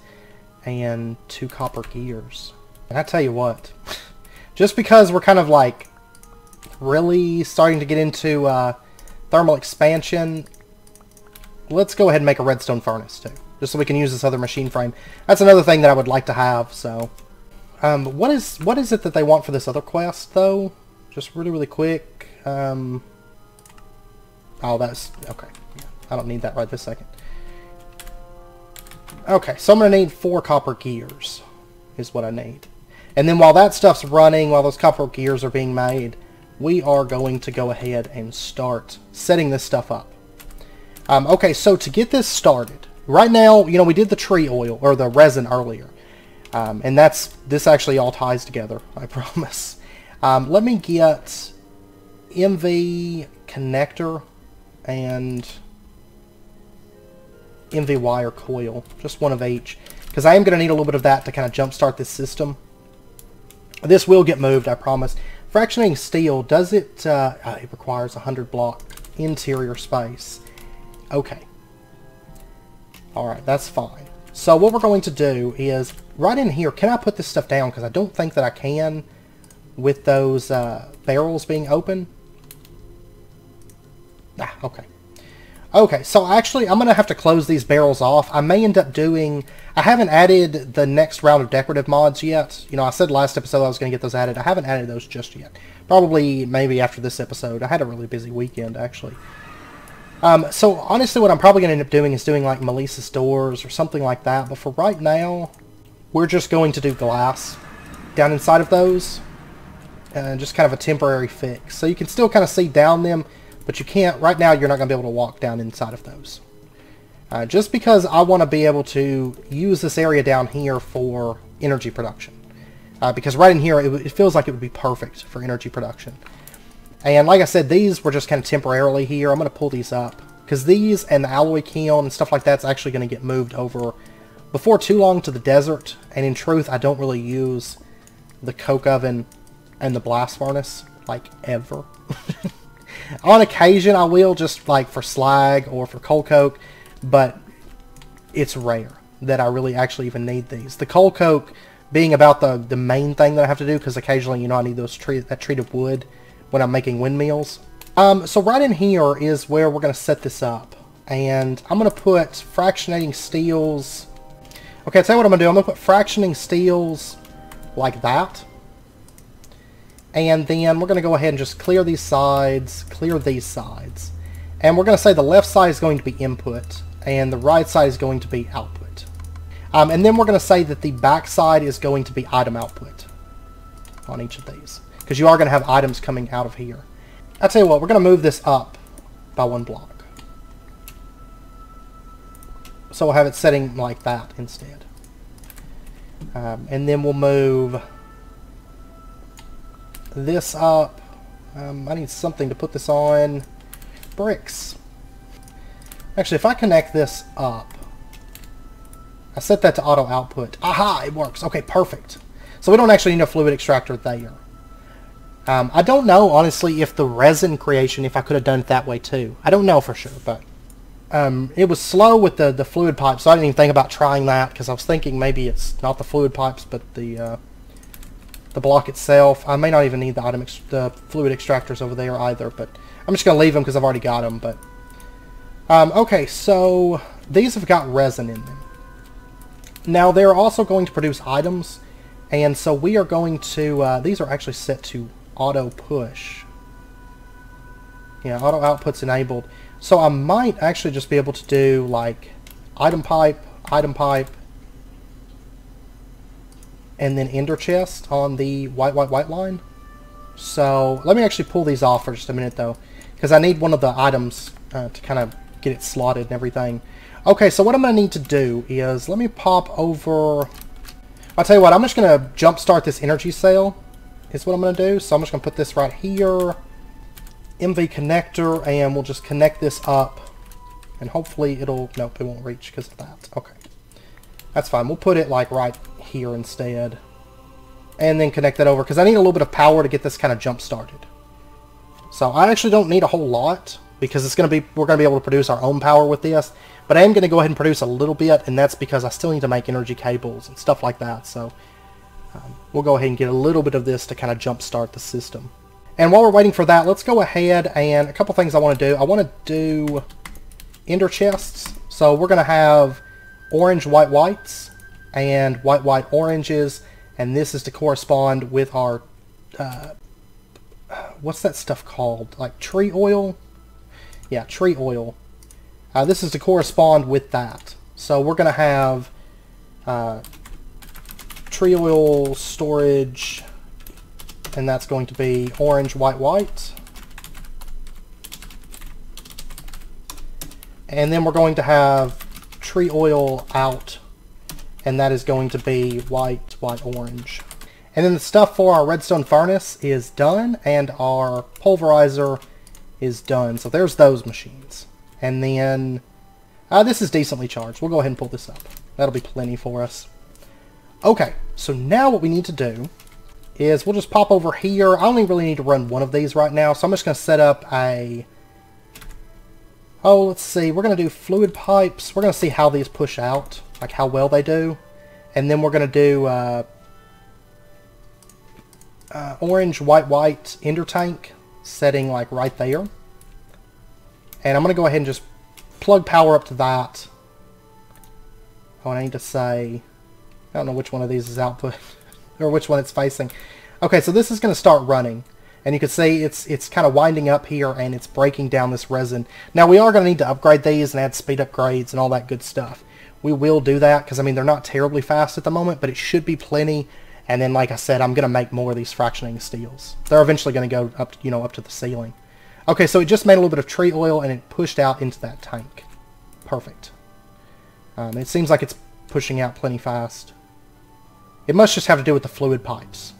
and 2 copper gears. And I tell you what, just because we're kind of like really starting to get into thermal expansion, let's go ahead and make a redstone furnace too, just so we can use this other machine frame. That's another thing that I would like to have. So, what is it that they want for this other quest though? Just really quick. Oh, that's okay. I don't need that right this second. Okay, so I'm gonna need 4 copper gears, is what I need. And then while that stuff's running, while those copper gears are being made, we are going to go ahead and start setting this stuff up. Okay, so to get this started, right now, you know, we did the tree oil, or the resin earlier. And this actually all ties together, I promise. Let me get MV connector and MV wire coil, just one of each, because I am going to need a little bit of that to kind of jumpstart this system. This will get moved, I promise. Fractionating steel, does it... it requires 100 block interior space. Okay. Alright, that's fine. So what we're going to do is, right in here, can I put this stuff down? Because I don't think that I can with those barrels being open. Ah, okay. Okay, so actually, I'm going to have to close these barrels off. I may end up doing... I haven't added the next round of decorative mods yet. You know, I said last episode I was going to get those added. I haven't added those just yet. Probably, maybe after this episode. I had a really busy weekend, actually. So, honestly, what I'm probably going to end up doing is doing, like, Melissa's doors or something like that. But for right now, we're just going to do glass down inside of those. And just kind of a temporary fix. So you can still kind of see down them, but you can't, right now you're not going to be able to walk down inside of those. Just because I want to be able to use this area down here for energy production. Because right in here, it feels like it would be perfect for energy production. And like I said, these were just kind of temporarily here. I'm going to pull these up. Because these and the alloy kiln and stuff like that's actually going to get moved over before too long to the desert. And in truth, I don't really use the coke oven and the blast furnace, like, ever. On occasion, I will, just like for slag or for coal coke, but it's rare that I really actually even need these. The coal coke being about the main thing that I have to do, because occasionally, you know, I need that treated wood when I'm making windmills. So right in here is where we're going to set this up. And I'm going to put fractionating steels. Okay, I'll tell you what I'm going to do. I'm going to put fractionating steels like that. And then we're going to go ahead and just clear these sides, And we're going to say the left side is going to be input, and the right side is going to be output. And then we're going to say that the back side is going to be item output on each of these. Because you are going to have items coming out of here. I'll tell you what, we're going to move this up by 1 block. So we'll have it setting like that instead. And then we'll move this up. I need something to put this on. Bricks. Actually, if I connect this up, I set that to auto output. Aha, it works. Okay, perfect. So we don't actually need a fluid extractor there. I don't know, honestly, if the resin creation, if I could have done it that way too. I don't know for sure, but it was slow with the fluid pipes, so I didn't even think about trying that, because I was thinking maybe it's not the fluid pipes, but the block itself. I may not even need the fluid extractors over there either, but I'm just going to leave them because I've already got them. But okay, so these have got resin in them. Now they're also going to produce items, and so we are going to, these are actually set to auto push. Yeah, auto output's enabled. So I might actually just be able to do like item pipe, and then ender chest on the white line. So let me actually pull these off for just a minute though, because I need one of the items to kind of get it slotted and everything. Okay, so what I'm going to need to do is, let me pop over, I'll tell you what, I'm just going to jumpstart this energy cell, is what I'm going to do. So I'm just going to put this right here, MV connector, and we'll just connect this up And hopefully it'll... Nope, it won't reach because of that. Okay. That's fine. We'll put it like right here instead. And then connect that over because I need a little bit of power to get this kind of jump started. So I actually don't need a whole lot because it's going to be... We're going to be able to produce our own power with this. But I am going to go ahead and produce a little bit, and that's because I still need to make energy cables and stuff like that. So we'll go ahead and get a little bit of this to kind of jump start the system. And while we're waiting for that, let's go ahead and a couple things I want to do. I want to do ender chests. So we're going to have orange, white, whites, and white, white, oranges. And this is to correspond with our, what's that stuff called? Like tree oil? Yeah, tree oil. This is to correspond with that. So we're going to have tree oil storage, and that's going to be orange, white, white. And then we're going to have tree oil out, and that is going to be white, white, orange. And then the stuff for our redstone furnace is done, and our pulverizer is done. So there's those machines. And then this is decently charged. We'll go ahead and pull this up. That'll be plenty for us. Okay, so now what we need to do is we'll just pop over here. I only really need to run one of these right now, so I'm just going to set up a... Oh, let's see. We're going to do fluid pipes. We're going to see how these push out, like how well they do. And then we're going to do orange, white, white ender tank setting like right there. And I'm going to go ahead and just plug power up to that. Oh, and I need to say... I don't know which one of these is output, or which one it's facing. Okay, so this is going to start running. And you can see it's kind of winding up here, and it's breaking down this resin. Now, we are going to need to upgrade these and add speed upgrades and all that good stuff. We will do that, because, I mean, they're not terribly fast at the moment, but it should be plenty. And then, like I said, I'm going to make more of these fractionating steels. They're eventually going to go up, up to the ceiling. Okay, so it just made a little bit of tree oil, and it pushed out into that tank. Perfect. It seems like it's pushing out plenty fast. It must just have to do with the fluid pipes.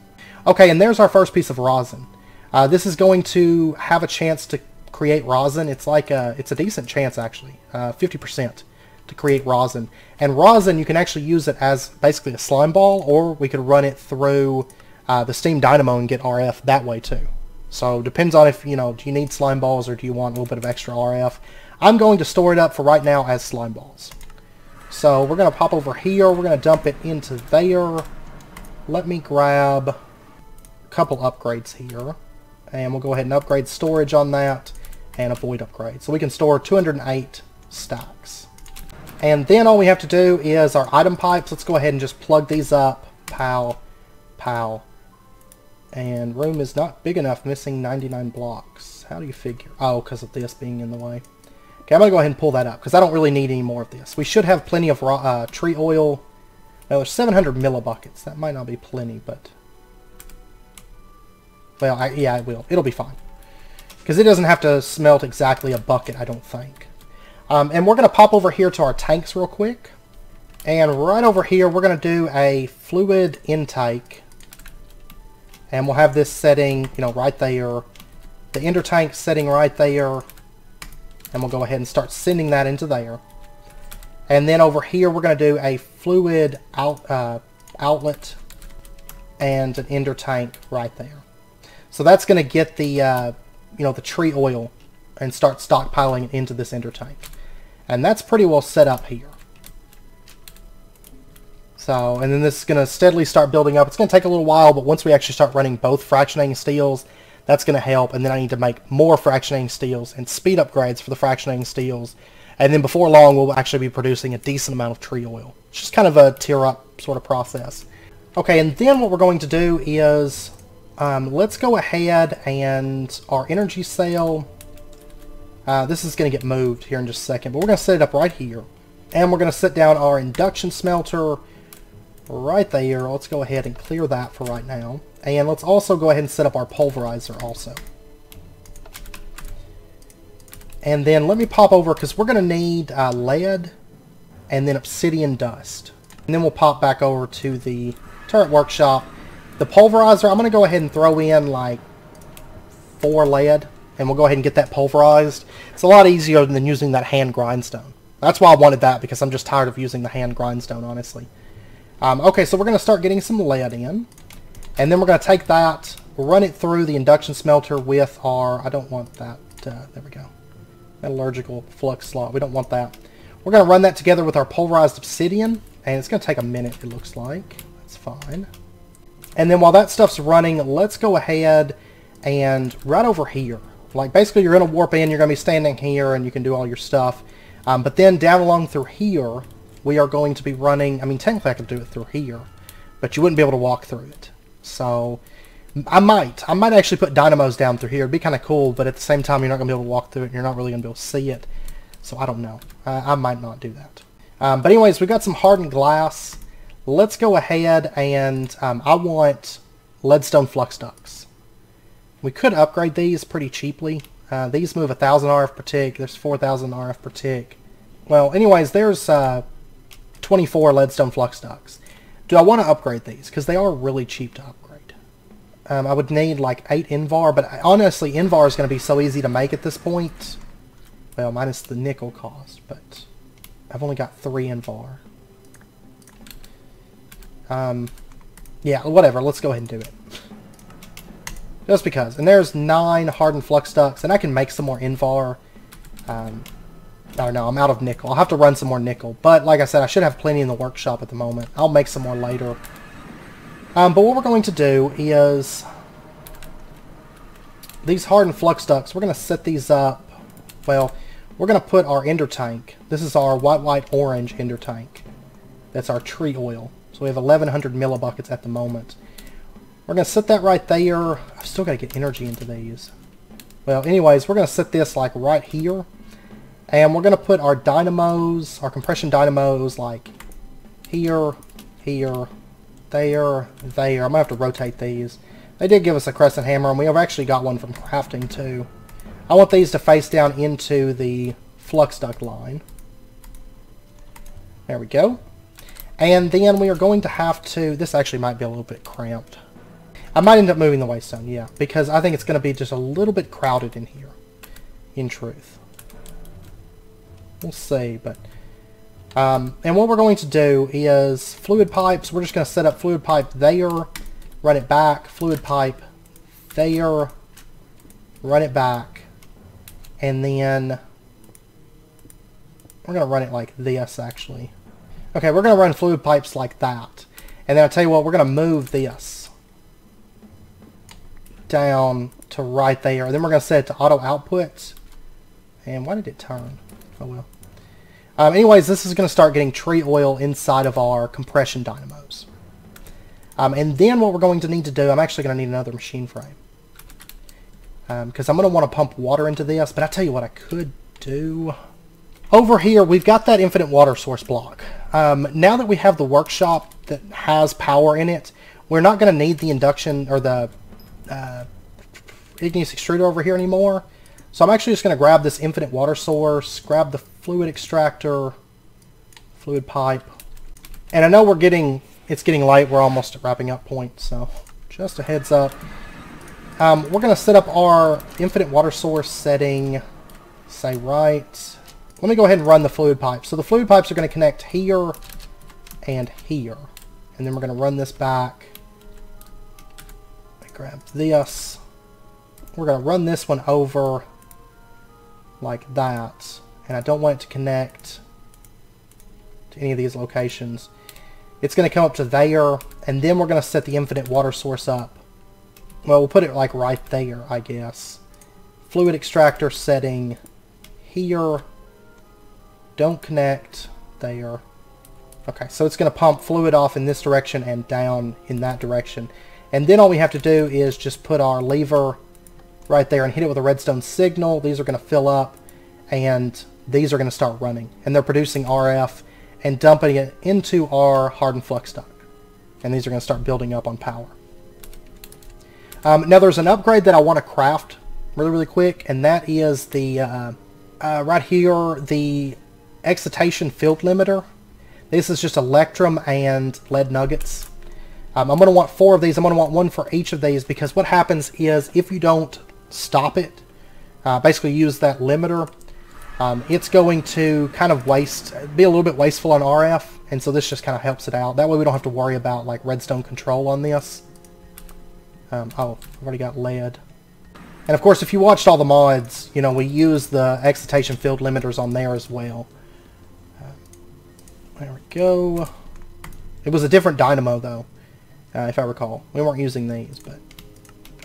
Okay, and there's our first piece of rosin. This is going to have a chance to create rosin. It's like it's a decent chance, actually. 50% to create rosin. And rosin, you can actually use it as basically a slime ball, or we could run it through the steam dynamo and get RF that way too. So depends on if, do you need slime balls or do you want a little bit of extra RF. I'm going to store it up for right now as slime balls. So we're going to pop over here. We're going to dump it into there. Let me grab a couple upgrades here. And we'll go ahead and upgrade storage on that and a void upgrade. So we can store 208 stacks. And then all we have to do is our item pipes. Let's go ahead and just plug these up. Pow, pow. And room is not big enough, missing 99 blocks. How do you figure? Oh, because of this being in the way. Okay, I'm going to go ahead and pull that up, because I don't really need any more of this. We should have plenty of tree oil. Now, there's 700 millibuckets. That might not be plenty, but... Well, yeah, it will. It'll be fine. Because it doesn't have to smelt exactly a bucket, I don't think. And we're going to pop over here to our tanks real quick. And right over here, we're going to do a fluid intake. And we'll have this setting, right there. The ender tank setting right there. And we'll go ahead and start sending that into there. And then over here, we're going to do a fluid outlet and an ender tank right there. So that's going to get the, the tree oil and start stockpiling it into this ender tank. And that's pretty well set up here. So, and then this is going to steadily start building up. It's going to take a little while, but once we actually start running both fractionating steels, that's going to help. And then I need to make more fractionating steels and speed upgrades for the fractionating steels. And then before long, we'll actually be producing a decent amount of tree oil. It's just kind of a tier-up sort of process. Okay, and then what we're going to do is, let's go ahead and our energy cell, this is going to get moved here in just a second, but we're going to set it up right here. And we're going to set down our induction smelter right there. Let's go ahead and clear that for right now. And let's also go ahead and set up our pulverizer also. And then let me pop over, because we're going to need lead and then obsidian dust. And then we'll pop back over to the turret workshop. The pulverizer, I'm going to go ahead and throw in like 4 lead. and we'll go ahead and get that pulverized. It's a lot easier than using that hand grindstone. That's why I wanted that, because I'm just tired of using the hand grindstone, honestly. Okay, so we're going to start getting some lead in, and then we're going to take that, run it through the induction smelter with our, I don't want that, there we go, metallurgical flux slot, we don't want that. We're going to run that together with our pulverized obsidian, and it's going to take a minute, it looks like. That's fine. And then while that stuff's running, let's go ahead and right over here. Like, basically you're going to warp in, you're going to be standing here, and you can do all your stuff. But then down along through here, we are going to be running, I mean, technically I could do it through here, but you wouldn't be able to walk through it. So, I might actually put dynamos down through here. It'd be kind of cool, but at the same time, you're not going to be able to walk through it, and you're not really going to be able to see it. So, I don't know. I might not do that. But anyways, we got some hardened glass. Let's go ahead and, I want leadstone flux ducts. We could upgrade these pretty cheaply. These move 1,000 RF per tick. There's 4,000 RF per tick. Well, anyways, there's 24 leadstone flux ducts. Do I want to upgrade these? Because they are really cheap to upgrade. I would need like 8 Invar, but honestly, Invar is going to be so easy to make at this point. Well, minus the nickel cost, but I've only got 3 Invar. Yeah, whatever. Let's go ahead and do it. Just because. And there's 9 hardened flux ducts, and I can make some more Invar. Oh no, I'm out of nickel. I'll have to run some more nickel. But like I said, I should have plenty in the workshop at the moment. I'll make some more later. But what we're going to do is these hardened flux ducts, we're going to set these up. Well, we're going to put our ender tank. This is our white-orange ender tank. That's our tree oil. So we have 1,100 millibuckets at the moment. We're going to set that right there. I've still got to get energy into these. Well, anyways, we're going to set this like right here. And we're going to put our dynamos, our compression dynamos, like here, here, there, there. I'm going to have to rotate these. They did give us a crescent hammer, and we have actually got one from crafting too. I want these to face down into the flux duct line. There we go. And then we are going to have to, this actually might be a little bit cramped. I might end up moving the waystone, yeah, because I think it's going to be just a little bit crowded in here, in truth. We'll see, but... and what we're going to do is fluid pipes. We're just going to set up fluid pipe there, run it back, fluid pipe there, run it back, and then we're going to run it like this, actually. Okay, we're going to run fluid pipes like that. And then I'll tell you what, we're going to move this down to right there. And then we're going to set it to auto outputs. And why did it turn? Oh well. Anyways, this is going to start getting tree oil inside of our compression dynamos. And then what we're going to need to do, I'm actually going to need another machine frame. Because I'm going to want to pump water into this. But I tell you what I could do. Over here, we've got that infinite water source block. Now that we have the workshop that has power in it, we're not going to need the induction or the igneous extruder over here anymore. So I'm actually just going to grab this infinite water source, grab the fluid extractor, fluid pipe. And I know it's getting late. We're almost at wrapping up point, so just a heads up. We're going to set up our infinite water source setting, say right. Let me go ahead and run the fluid pipes. So the fluid pipes are going to connect here and here. And then we're going to run this back. Grab this. We're going to run this one over like that. And I don't want it to connect to any of these locations. It's going to come up to there. And then we're going to set the infinite water source up. Well, we'll put it like right there, I guess. Fluid extractor setting here. Don't connect there. Okay, so it's going to pump fluid off in this direction and down in that direction. And then all we have to do is just put our lever right there and hit it with a redstone signal. These are going to fill up, and these are going to start running. And they're producing RF and dumping it into our hardened flux duct. And these are going to start building up on power. Now there's an upgrade that I want to craft really, really quick, and that is the, right here, the excitation field limiter. This is just electrum and lead nuggets. I'm going to want 4 of these. I'm going to want 1 for each of these, because what happens is if you don't stop it, basically use that limiter, it's going to kind of be a little bit wasteful on RF, and so this just kind of helps it out. That way we don't have to worry about like redstone control on this. Oh, I've already got lead. And of course, if you watched all the mods, you know, we use the excitation field limiters on there as well. There we go. It was a different dynamo though, if I recall. We weren't using these, but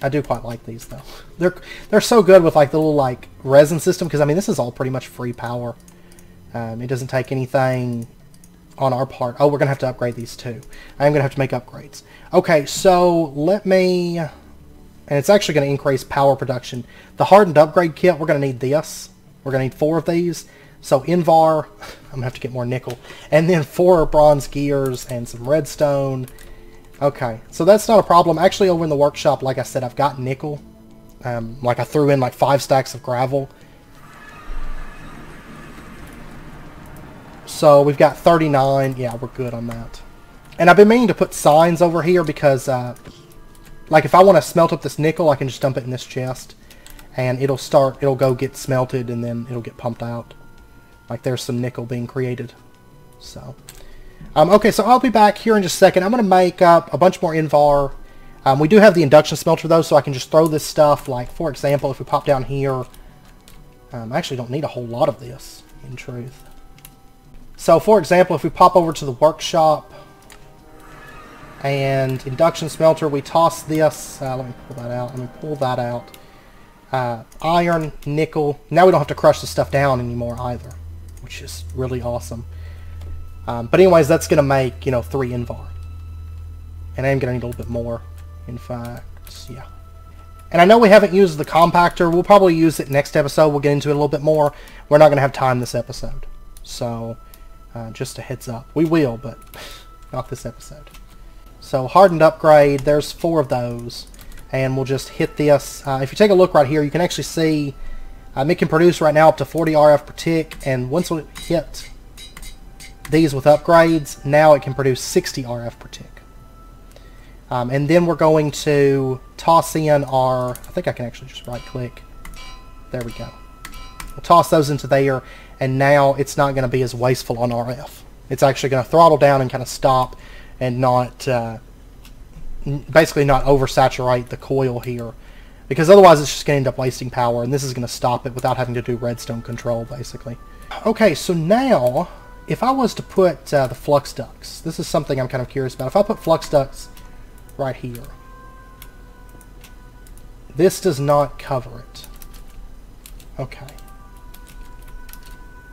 I do quite like these though. They're so good with like the little like resin system, because I mean this is all pretty much free power. It doesn't take anything on our part. Oh, we're gonna have to upgrade these too. I am gonna have to make upgrades. Okay, so let me, and it's actually gonna increase power production. The hardened upgrade kit, we're gonna need this. We're gonna need 4 of these. So Invar, I'm gonna have to get more nickel, and then 4 bronze gears and some redstone. Okay, so that's not a problem. Actually, over in the workshop, like I said, I've got nickel. Like I threw in like 5 stacks of gravel. So we've got 39. Yeah, we're good on that. And I've been meaning to put signs over here because, like if I want to smelt up this nickel, I can just dump it in this chest. And it'll go get smelted, and then it'll get pumped out. Like there's some nickel being created. So, okay, so I'll be back here in just a second. I'm going to make up a bunch more Invar. We do have the induction smelter though, so I can just throw this stuff. Like for example, if we pop down here, I actually don't need a whole lot of this, in truth. So for example, if we pop over to the workshop and induction smelter, we toss this. Let me pull that out. Let me pull that out. Iron, nickel. Now we don't have to crush the stuff down anymore either, which is really awesome. But anyways, that's going to make, you know, 3 Invar. And I am going to need a little bit more, in fact, yeah. And I know we haven't used the compactor. We'll probably use it next episode. We'll get into it a little bit more. We're not going to have time this episode. So, just a heads up. We will, but not this episode. So, hardened upgrade. There's 4 of those. And we'll just hit this. If you take a look right here, you can actually see it can produce right now up to 40 RF per tick. And once we hit these with upgrades, now it can produce 60 RF per tick. And then we're going to toss in our, I think I can actually just right click. There we go. We'll toss those into there, and now it's not going to be as wasteful on RF. It's actually going to throttle down and kind of stop, and not, basically not oversaturate the coil here. Because otherwise it's just going to end up wasting power, and this is going to stop it without having to do redstone control, basically. Okay, so now, if I was to put the flux ducts, this is something I'm kind of curious about. If I put flux ducts right here, this does not cover it. Okay.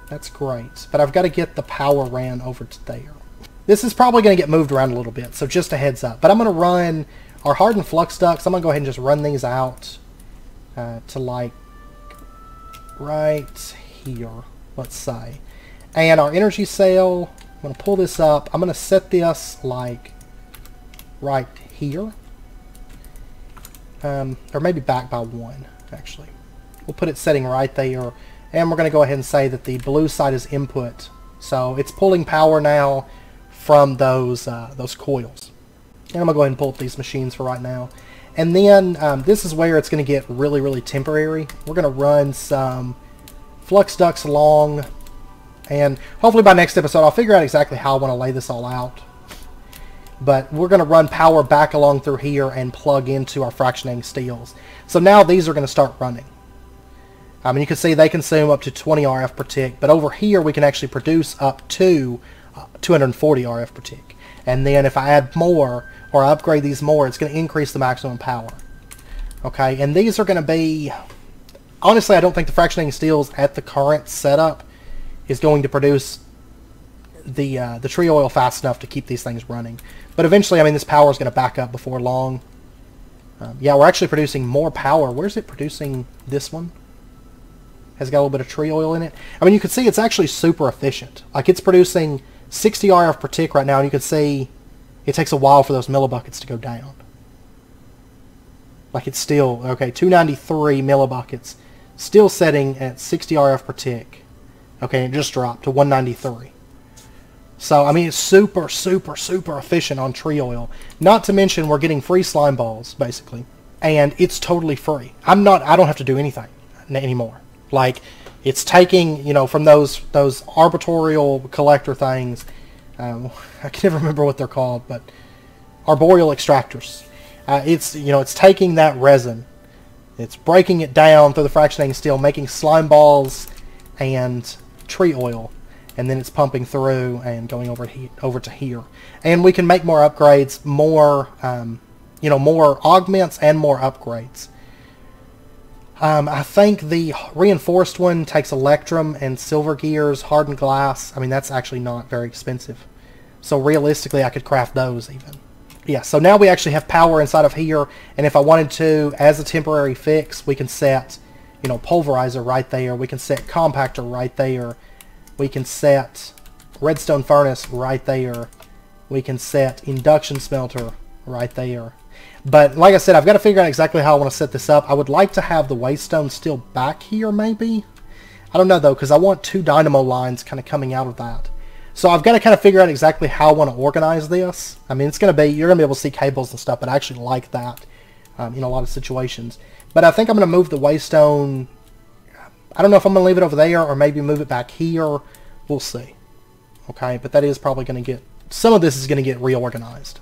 That's great. But I've got to get the power ran over to there. This is probably going to get moved around a little bit, so just a heads up. But I'm going to run our hardened flux ducts. I'm going to go ahead and just run these out to like right here, let's say. And our energy cell, I'm going to pull this up. I'm going to set this like right here. Or maybe back by 1, actually. We'll put it setting right there. And we're going to go ahead and say that the blue side is input. So it's pulling power now from those coils. And I'm going to go ahead and pull up these machines for right now. And then this is where it's going to get really, really temporary. We're going to run some flux ducts along. And hopefully by next episode I'll figure out exactly how I want to lay this all out. But we're going to run power back along through here and plug into our fractionating steels. So now these are going to start running. And you can see they consume up to 20 RF per tick. But over here we can actually produce up to 240 RF per tick. And then if I add more or upgrade these more, it's going to increase the maximum power. Okay, and these are going to be... Honestly, I don't think the fractionating steels at the current setup is going to produce the tree oil fast enough to keep these things running. But eventually, I mean, this power is going to back up before long. Yeah, we're actually producing more power. Where's it producing this one? Has got a little bit of tree oil in it. I mean, you can see it's actually super efficient. Like, it's producing 60 RF per tick right now, and you can see it takes a while for those millibuckets to go down. Like, it's still, okay, 293 millibuckets, still setting at 60 RF per tick. Okay, it just dropped to 193. So, I mean, it's super, super, super efficient on tree oil. Not to mention, we're getting free slime balls, basically. And it's totally free. I don't have to do anything. anymore. Like, it's taking, you know, from those arboreal collector things. I can never remember what they're called, but arboreal extractors. It's, you know, it's taking that resin, it's breaking it down through the fractionating steel, making slime balls and tree oil, and then it's pumping through and going over to here. And we can make more upgrades, more, you know, more augments and more upgrades. I think the reinforced one takes electrum and silver gears, hardened glass. I mean, that's actually not very expensive. So realistically, I could craft those even. Yeah, so now we actually have power inside of here. And if I wanted to, as a temporary fix, we can set, you know, pulverizer right there. We can set compactor right there. We can set redstone furnace right there. We can set induction smelter right there. But like I said, I've got to figure out exactly how I want to set this up. I would like to have the waystone still back here, maybe. I don't know, though, because I want 2 dynamo lines kind of coming out of that. So I've got to kind of figure out exactly how I want to organize this. I mean, it's going to be, you're going to be able to see cables and stuff, but I actually like that in a lot of situations. But I think I'm going to move the waystone. I don't know if I'm going to leave it over there or maybe move it back here. We'll see. Okay, but that is probably going to get, some of this is going to get reorganized.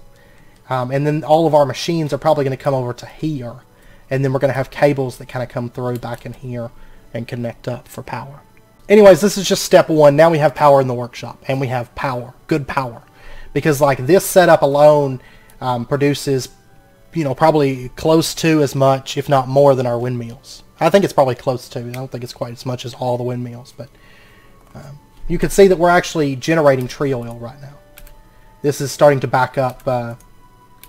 And then all of our machines are probably going to come over to here. And then we're going to have cables that kind of come through back in here and connect up for power. Anyways, this is just step 1. Now we have power in the workshop. And we have power. Good power. Because like this setup alone produces, you know, probably close to as much, if not more, than our windmills. I think it's probably close to. I don't think it's quite as much as all the windmills. But you can see that we're actually generating tree oil right now. This is starting to back up.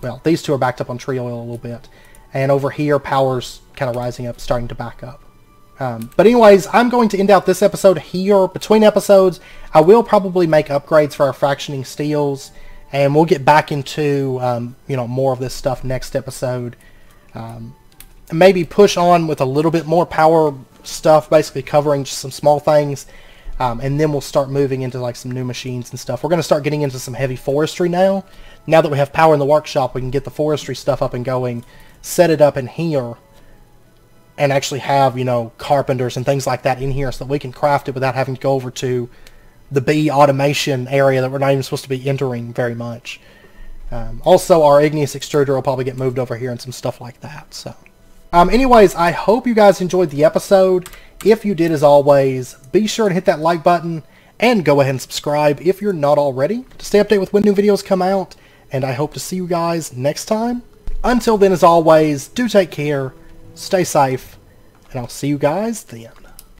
Well, these two are backed up on tree oil a little bit. And over here, power's kind of rising up, starting to back up. But anyways, I'm going to end out this episode here. Between episodes, I will probably make upgrades for our fractioning steels. And we'll get back into, you know, more of this stuff next episode. Maybe push on with a little bit more power stuff, basically covering just some small things. And then we'll start moving into like some new machines and stuff. We're going to start getting into some heavy forestry now. Now that we have power in the workshop, we can get the forestry stuff up and going, set it up in here, and actually have, you know, carpenters and things like that in here so that we can craft it without having to go over to the bee automation area that we're not even supposed to be entering very much. Also, our igneous extruder will probably get moved over here and some stuff like that. So, anyways, I hope you guys enjoyed the episode. If you did, as always, be sure to hit that like button and go ahead and subscribe if you're not already to stay updated with when new videos come out. And I hope to see you guys next time. Until then, as always, do take care, stay safe, and I'll see you guys then.